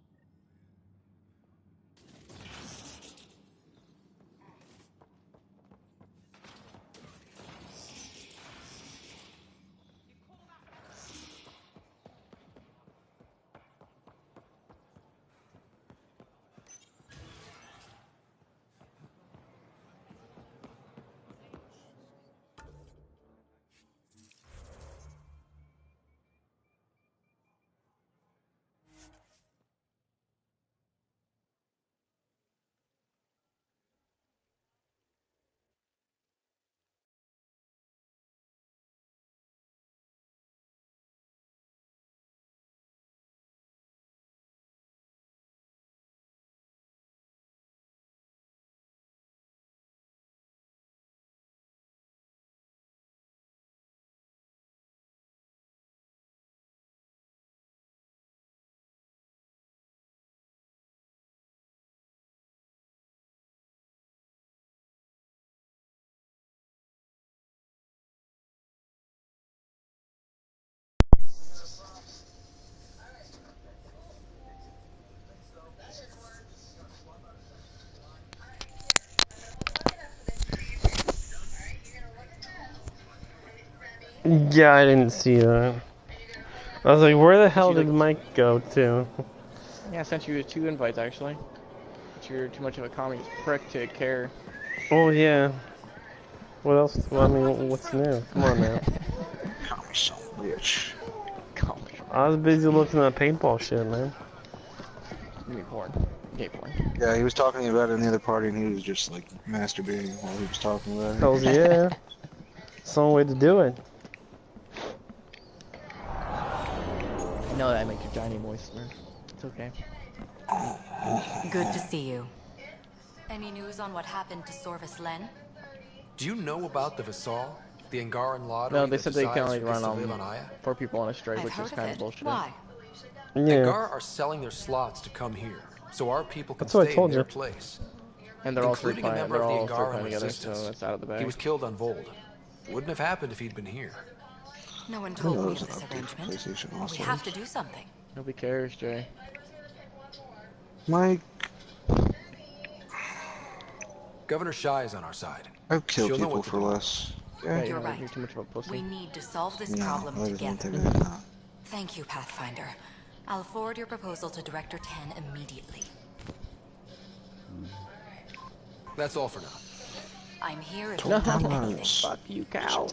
Yeah, I didn't see that. I was like, where the hell did Mike go to? Yeah, I sent you 2 invites actually. But you're too much of a communist prick to care. Oh yeah. What else? Well, I mean, what's new? Come on now. Call me some bitch. I was busy looking at paintball shit, man. You mean porn? Gay porn. Yeah, he was talking about it in the other party, and he was just like masturbating while he was talking about it. Hells yeah. Some way to do it. I know that makes your Johnny moister. It's okay. Good to see you. Any news on what happened to Sorvis Len? Do you know about the Vassal? The Angaran lottery? No, they said they can only run on Aya? 4 people on a strike, I've which is heard kind of of bullshit. Why? Yeah. Angar are selling their slots to come here, so our people can That's what I stay told in their you. place. And they're all including a third member party, of the Angaran together, so resistance. it's out of the bag. He was killed on Vold. Wouldn't have happened if he'd been here. No one told me of this arrangement. We have to do something. Nobody cares, Jay. Mike. Governor Shai is on our side. I've killed She'll know people what to for do. less. Yeah, You're right. You're too much of a pussy. We need to solve this No, problem that is one together. thing I not. Thank you, Pathfinder. I'll forward your proposal to Director 10 immediately. That's all for now. I'm here if you have anything. Fuck you, cow.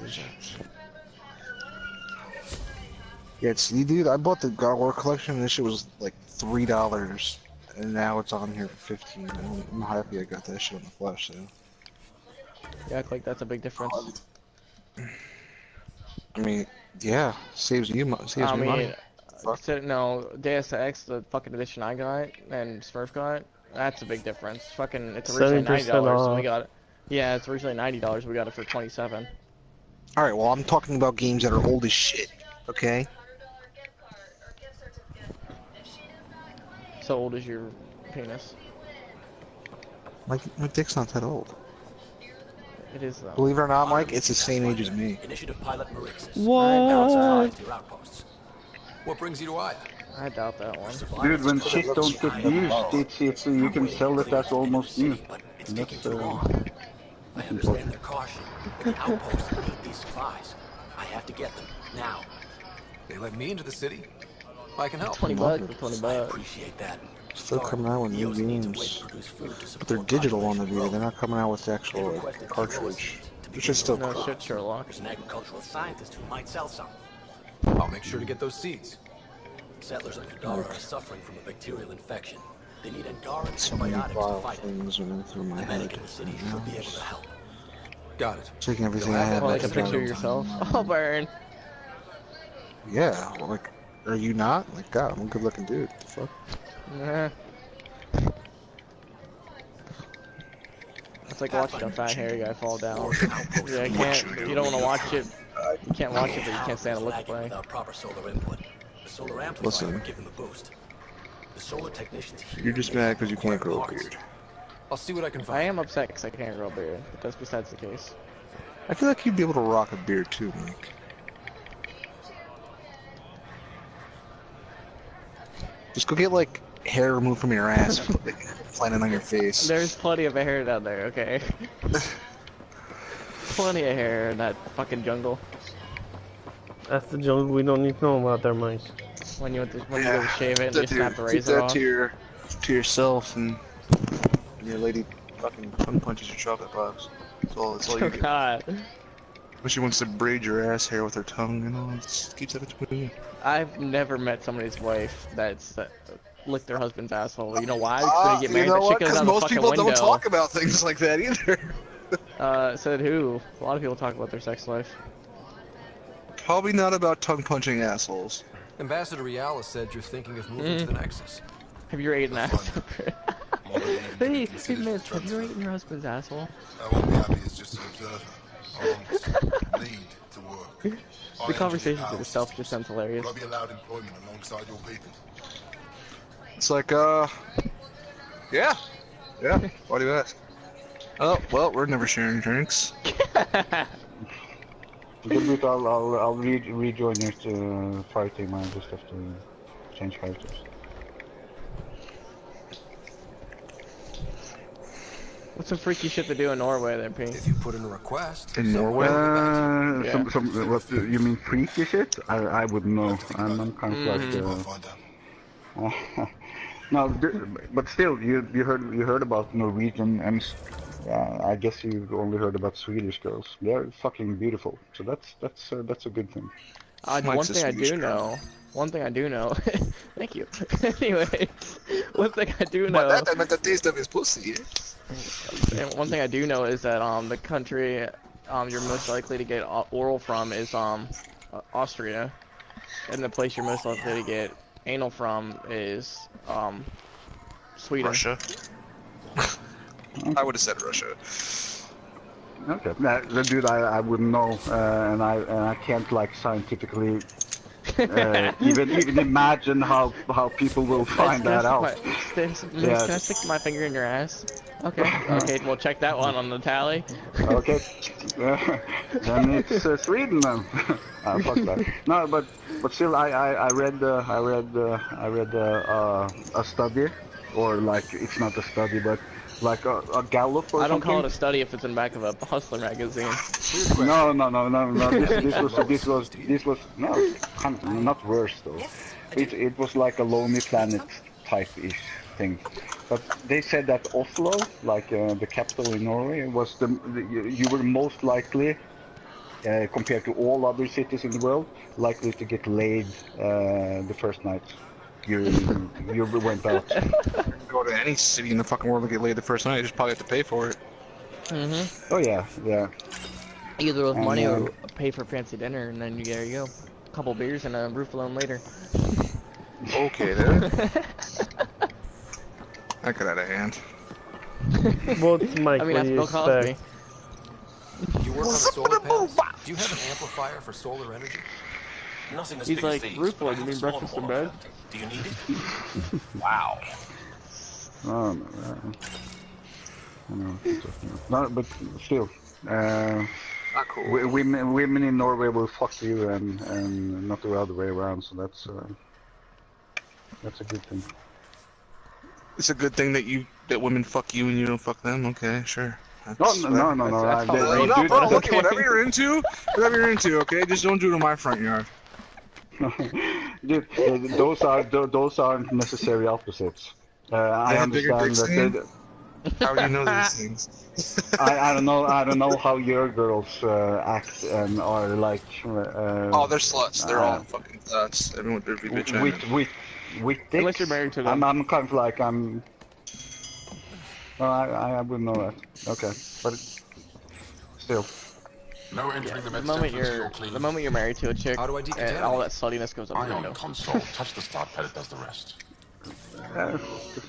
Yeah, see, dude, I bought the God of War collection and this shit was like $3, and now it's on here for $15. I'm happy I got that shit on the flash sale. Yeah, like that's a big difference. I mean, yeah, saves me money. No, Deus Ex, the fucking edition I got, and Smurf got, that's a big difference. Fucking, it's originally $90, and we got it. Yeah, it's originally $90, we got it for $27. Alright, well, I'm talking about games that are old as shit, okay? So old as your penis. My dick's not that old. It is though. Believe it or not, Mike, it's the same age as me. Initiative pilot Marixus. What? What brings you to Aya? I doubt that one. Dude, when shit don't get used, it's you can sell it as almost new. That's I understand their caution, but the outposts need these supplies. I have to get them now. They let me into the city. I can help. 20 bucks for 20 bucks. I appreciate that. Still coming out with new games, but they're digital on the Vita. They're not coming out with the actual like, cartridge, which is still cool. Shit, Sherlock. There's an agricultural scientist who might sell some. I'll make sure to get those seeds. Settlers on Angara are suffering from a bacterial infection. They need Angara So many antibiotics to vile fight it. things running through my The head. medic in the city should be able to help. Got it. Taking everything I have. Like a picture of yourself. Oh, burn. Yeah, well, like, are you not? Like, God, I'm a good-looking dude. What the fuck? Nah. It's like watching a fat hairy guy fall down. Yeah, I can't. You don't want to watch it. You can't watch it, but you can't stand to look at it. Without proper solar input. The solar amplifier would give them a boost. The solar technicians here. You're just mad because you can't grow a beard. I'll see what I can find. I am upset because I can't grow a beard, but that's besides the case. I feel like you'd be able to rock a beard too, Mike. Just go get like hair removed from your ass, planted on your face. There's plenty of hair down there, okay? Plenty of hair in that fucking jungle. That's the jungle we don't need to know about there, Mike. When you go to shave it and you snap the razor off. Keep that to yourself, and your lady fucking tongue punches your chocolate box. That's all you get. God. When she wants to braid your ass hair with her tongue, you know, just keeps that between you. I've never met somebody's wife that's licked their husband's asshole. You know why? Because they get married. You know what? Because most people don't talk about things like that either. Said who? A lot of people talk about their sex life. Probably not about tongue punching assholes. Ambassador Riala said you're thinking of moving to the Nexus. Have you eaten ass? Hey, Miss, have you eaten your husband's asshole? I won't be happy as just an observer. I need to work. The conversation to itself just sounds hilarious. Will I be allowed employment alongside your people? It's like, yeah. Why do you ask? Oh, well, we're never sharing drinks. Good bit, I'll rejoin your fire team. I just have to change characters. What's some freaky shit to do in Norway there, Pink? If you put in a request. In Norway? Yeah. What, you mean freaky shit? I wouldn't know. I'm kind of like... no, but still, you heard about Norwegian and I guess you only heard about Swedish girls. They're fucking beautiful, so that's a good thing. One thing I do know. Thank you. Anyway, one thing I do know. But that meant the taste of his pussy. And one thing I do know is that the country you're most likely to get oral from is Austria, and the place you're most likely to get anal from is Sweden. Russia. I would have said Russia. Okay, dude, I wouldn't know, and I can't like scientifically even imagine how people will find that out. Can I stick my finger in your ass? Okay, okay, we'll check that one on the tally. Okay, then it's Sweden then. Fuck that. No, but still, I read a study, or like it's not a study, but like a Gallup or something. I don't call it a study if it's in the back of a Hustler magazine. No. This was no, not worse though. It was like a Lonely Planet type-ish thing. But they said that Oslo, like the capital in Norway, was you were most likely, compared to all other cities in the world, likely to get laid the first night you went out. You can go to any city in the fucking world to get laid the first night. You just probably have to pay for it. Oh yeah, yeah. Either with And, money or pay for fancy dinner, and then there you go. A couple beers and a roof alone later. Okay, then. That got out of hand. What's Mike? I mean, that's what do you Bill Cosby. expect? You work on solar panels? Do you have an amplifier for solar energy? Nothing as He's big like, as these, roof but boy, I you have a mean small breakfast in one. bed? Do you need it? Wow. Oh, no, I know what you're talking about. No, but still, Not cool. women in Norway will fuck you and not the other way around. So that's a good thing. It's a good thing that women fuck you and you don't fuck them. Okay, sure. No. That's No, bro. Look, whatever you're into, okay. Just don't do it in my front yard. Dude, those aren't necessary opposites. I have bigger understand dicks that. How do you know these things? I don't know how your girls act and are like. Oh, they're sluts. They're all fucking sluts. Everyone would be bitch. With dicks. Unless you're married to them. I'm kind of like I'm. No, I wouldn't know that. Okay, but still. No entering the The med moment center until you're clean. the moment you're married to a chick, How do I and decontaminate? all that sluttiness goes up the Ion window. console. Touch the start pad, it does the rest.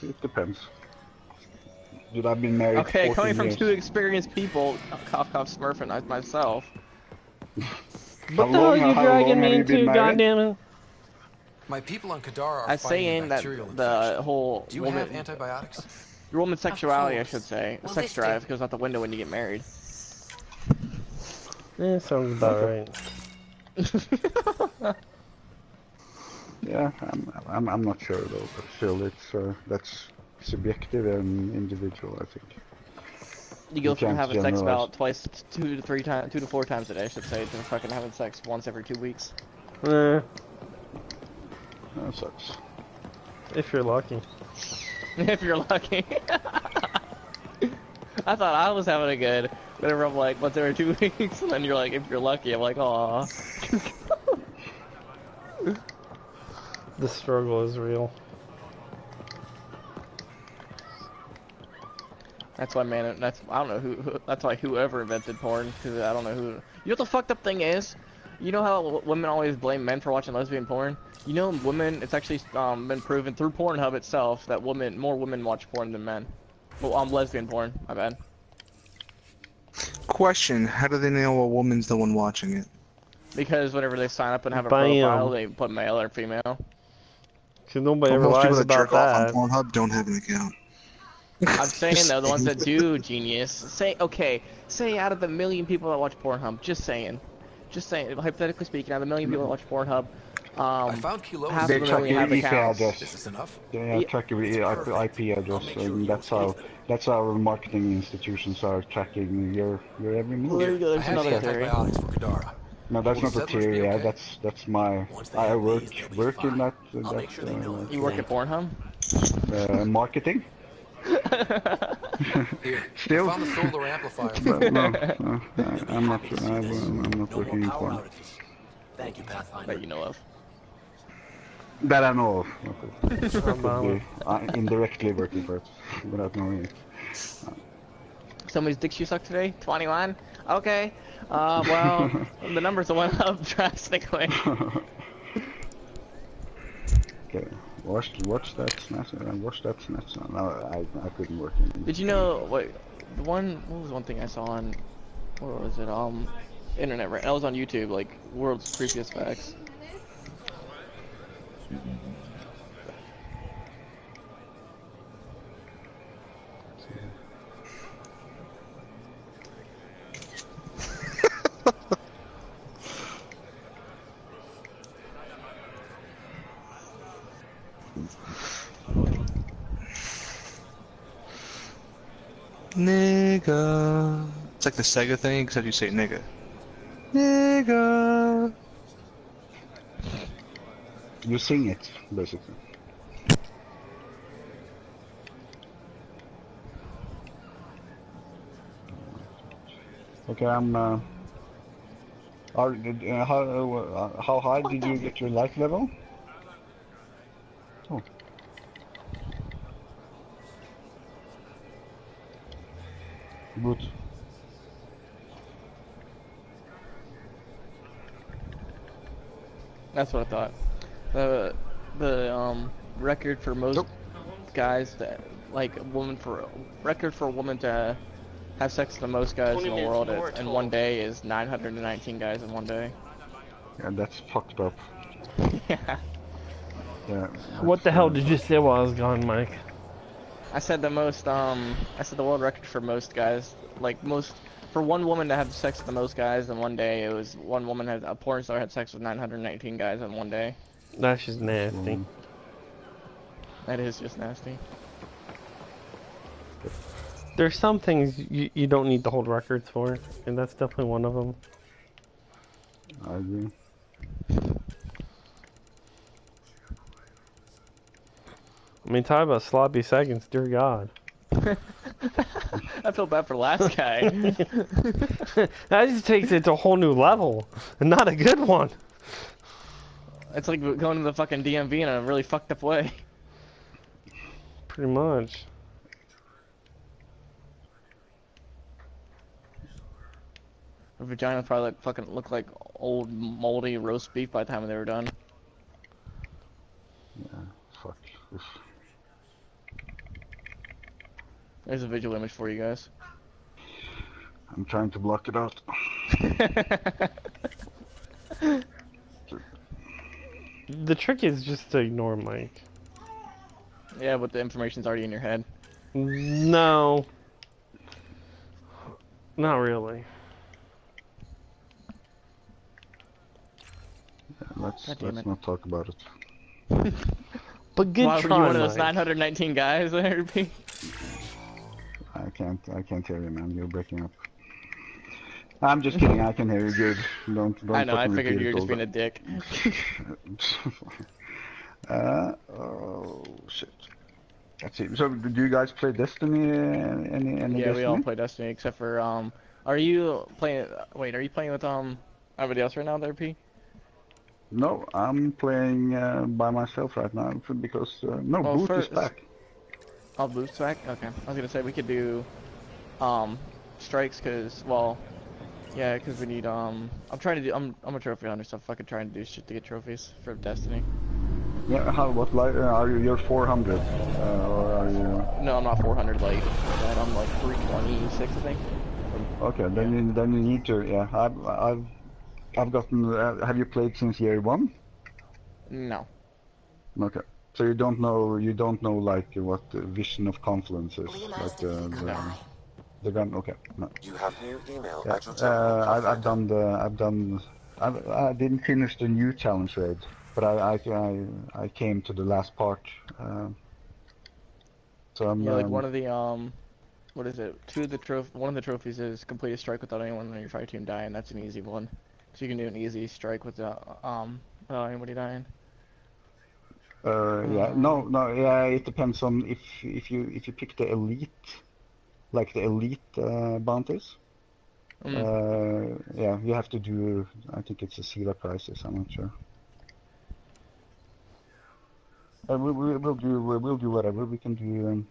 It depends. Dude, I've been married Okay, 14 coming from years. two experienced people, cough cough smurfing myself. What the hell are you dragging me into, goddammit? My people on Kadar are I'm fighting saying a that bacterial the infection. whole Do you woman, have antibiotics? your woman's sexuality, I course. should say, Well, sex this drive goes out the window when you get married. Sounds about right. Yeah, I'm not sure though, but still, that's subjective and individual, I think. You go from can't having sex generalize. about 2 to 4 times a day, I should say, to fucking having sex once every 2 weeks. That sucks. If you're lucky. If you're lucky. I thought I was having a good, whenever I'm like, once every 2 weeks, and then you're like, if you're lucky, I'm like, aw. The struggle is real. That's why, man. I don't know who. That's why whoever invented porn, because I don't know who. You know what the fucked up thing is? You know how women always blame men for watching lesbian porn? You know, women. It's actually been proven through Pornhub itself that more women watch porn than men. Well, lesbian porn. My bad. Question: how do they know a woman's the one watching it? Because whenever they sign up and have a Bam. profile, they put male or female. Cause nobody ever Most people lies that about jerk off that. on Pornhub don't have an account. I'm saying though, the ones that do, genius. Say out of the million people that watch Pornhub, just saying, hypothetically speaking, out of the million people that watch Pornhub, I found Kilo. half They of them track only your have IP accounts. address. This is enough. They track your IP address, and that's how marketing institutions are tracking your every move. Well, there you go. I There's have another the theory. antibiotics for Kadara. No, that's Will not a settlers theory. be Yeah, okay? that's my. Once they I have work these, they'll be work in fine. that I'll make sure they know You work at Pornhub? marketing. Here, Still? I found the solar amplifier. No, I'm not working in porn. Thank you, Pathfinder. That you know of. That I know of. Could be indirectly working for it without knowing it. Somebody's dick you sucked today? 21? Okay. Well, the numbers went up drastically. Okay, watch that snatch. Watch that snatch. No, I couldn't work in. Did you know what was one thing I saw on where was it? Internet, right? I was on YouTube, like world's creepiest facts. Nigga. It's like the Sega thing, except you say nigga. Nigga. You sing it, basically. Okay, I'm. How high did you get your life level? Oh. Good. That's what I thought. The record for most guys that like record for a woman to have sex with the most guys in the world in one day is 919 guys in one day. Yeah, that's fucked up. Yeah. Yeah. What the hell did you say while I was gone, Mike? I said the world record for most guys, like for one woman to have sex with the most guys in one day, it was one woman a porn star had sex with 919 guys in one day. That's just nasty. That is just nasty. There's some things you don't need to hold records for, and that's definitely one of them. I agree. I mean, talk about sloppy seconds, dear God. I feel bad for the last guy. That just takes it to a whole new level, and not a good one. It's like going to the fucking DMV in a really fucked up way. Pretty much. Her vagina probably looked like old moldy roast beef by the time they were done. Yeah, fuck. There's a visual image for you guys. I'm trying to block it out. The trick is just to ignore Mike. Yeah, but the information's already in your head. No. Not really. Yeah, let's not talk about it. But good Why try, were you one of those Mike. 919 guys there, P? I can't hear you, man. You're breaking up. I'm just kidding. I can hear you good. Don't. I know. I fucking figured repeat you it were just all being a dick. Oh shit. Let's see. So, do you guys play Destiny? Any Yeah, Destiny? we all play Destiny except for Are you playing? Wait, are you playing with everybody else right now, there, P? No, I'm playing by myself right now because Boot is back. Oh, Boot's back. Okay, I was gonna say we could do strikes because because we need I'm a trophy hunter, so I'm fucking trying to do shit to get trophies for Destiny. Yeah, what light are you? You're 400, or are you? No, I'm not 400 light. I'm like 326, I think. Okay, then you need to. Yeah, I've gotten. Have you played since year 1? No. Okay, so you don't know like what the Vision of Confluence is, like the gun. Okay, no. You have new email Yeah, at your terminal. I didn't finish the new challenge raid, but I came to the last part. So I'm. Yeah, like one of the what is it? One of the trophies is complete a strike without anyone on your fire team dying. That's an easy one. So you can do an easy strike without anybody dying. Yeah, no, yeah, it depends on if you pick the elite, like the elite bounties. Yeah, you have to do. I think it's a Sela crisis. I'm not sure. We'll do whatever we can do.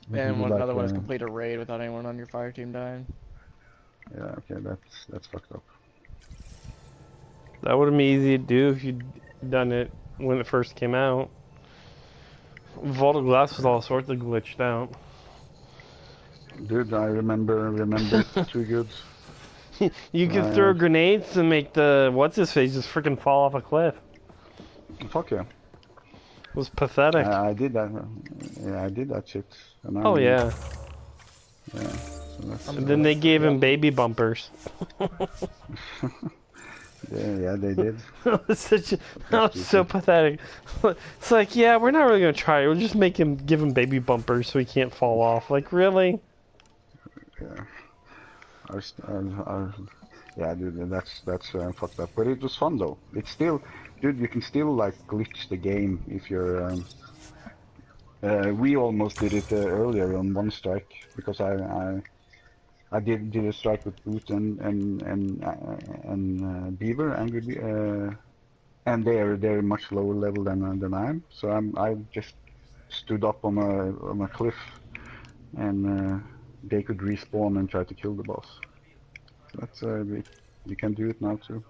Another one is complete a raid without anyone on your fire team dying. Yeah, okay, that's fucked up. That would have been easy to do if you'd done it when it first came out. Vault of Glass was all sorts of glitched out. Dude, I remember it too good. You could throw grenades and make the what's-his-face just freaking fall off a cliff. Fuck yeah. It was pathetic. I did that. Yeah, I did that shit. Oh yeah. Yeah. So and then they gave him baby bumpers. Yeah, they did. That was so pathetic. It's like, yeah, we're not really gonna try it. We'll just give him baby bumpers so he can't fall off. Like, really? Yeah. Yeah, dude, that's fucked up. But it was fun though. It's still, dude, you can still like glitch the game if you're. We almost did it earlier on one strike because I I did a strike with Boot and Beaver, and they're much lower level than I am. So I just stood up on a cliff, and they could respawn and try to kill the boss. So that's you can do it now too.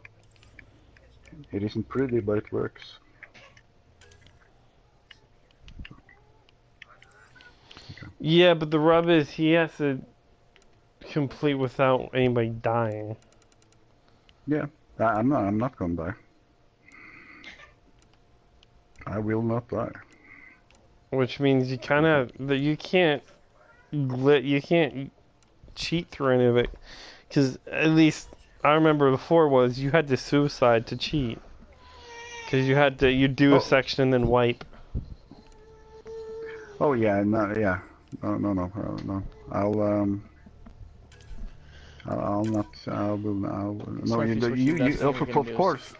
It isn't pretty, but it works. Okay. Yeah, but the rub is he has to complete without anybody dying. Yeah, I'm not gonna die. I will not die. Which means you kind of you can't cheat through any of it, because at least I remember before was you had to suicide to cheat, because you do a section and then wipe. Oh yeah, no, yeah, no. I'll not. I will. No, of course.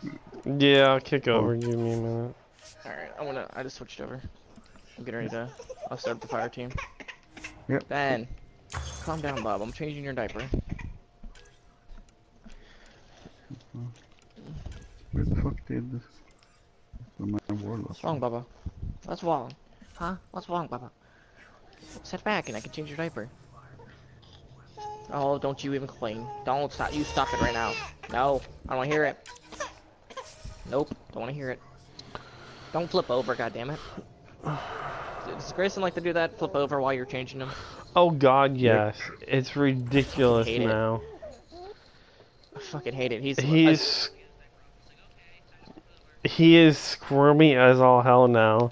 Yeah, I'll kick over. Give me a minute. Alright, I just switched over. I'm getting ready to. I'll start the fire team. Yep. Ben, calm down, Bob. I'm changing your diaper. Where the fuck did this? My warlock. What's wrong, Bubba? What's wrong? Huh? What's wrong, Bubba? Sit back and I can change your diaper. Oh, don't you even complain. Don't stop. You stop it right now. No, I don't want to hear it. Nope, don't want to hear it. Don't flip over, goddammit. Does Grayson like to do that? Flip over while you're changing them? Oh god, yes. It's ridiculous now. I fucking hate it. He is squirmy as all hell now.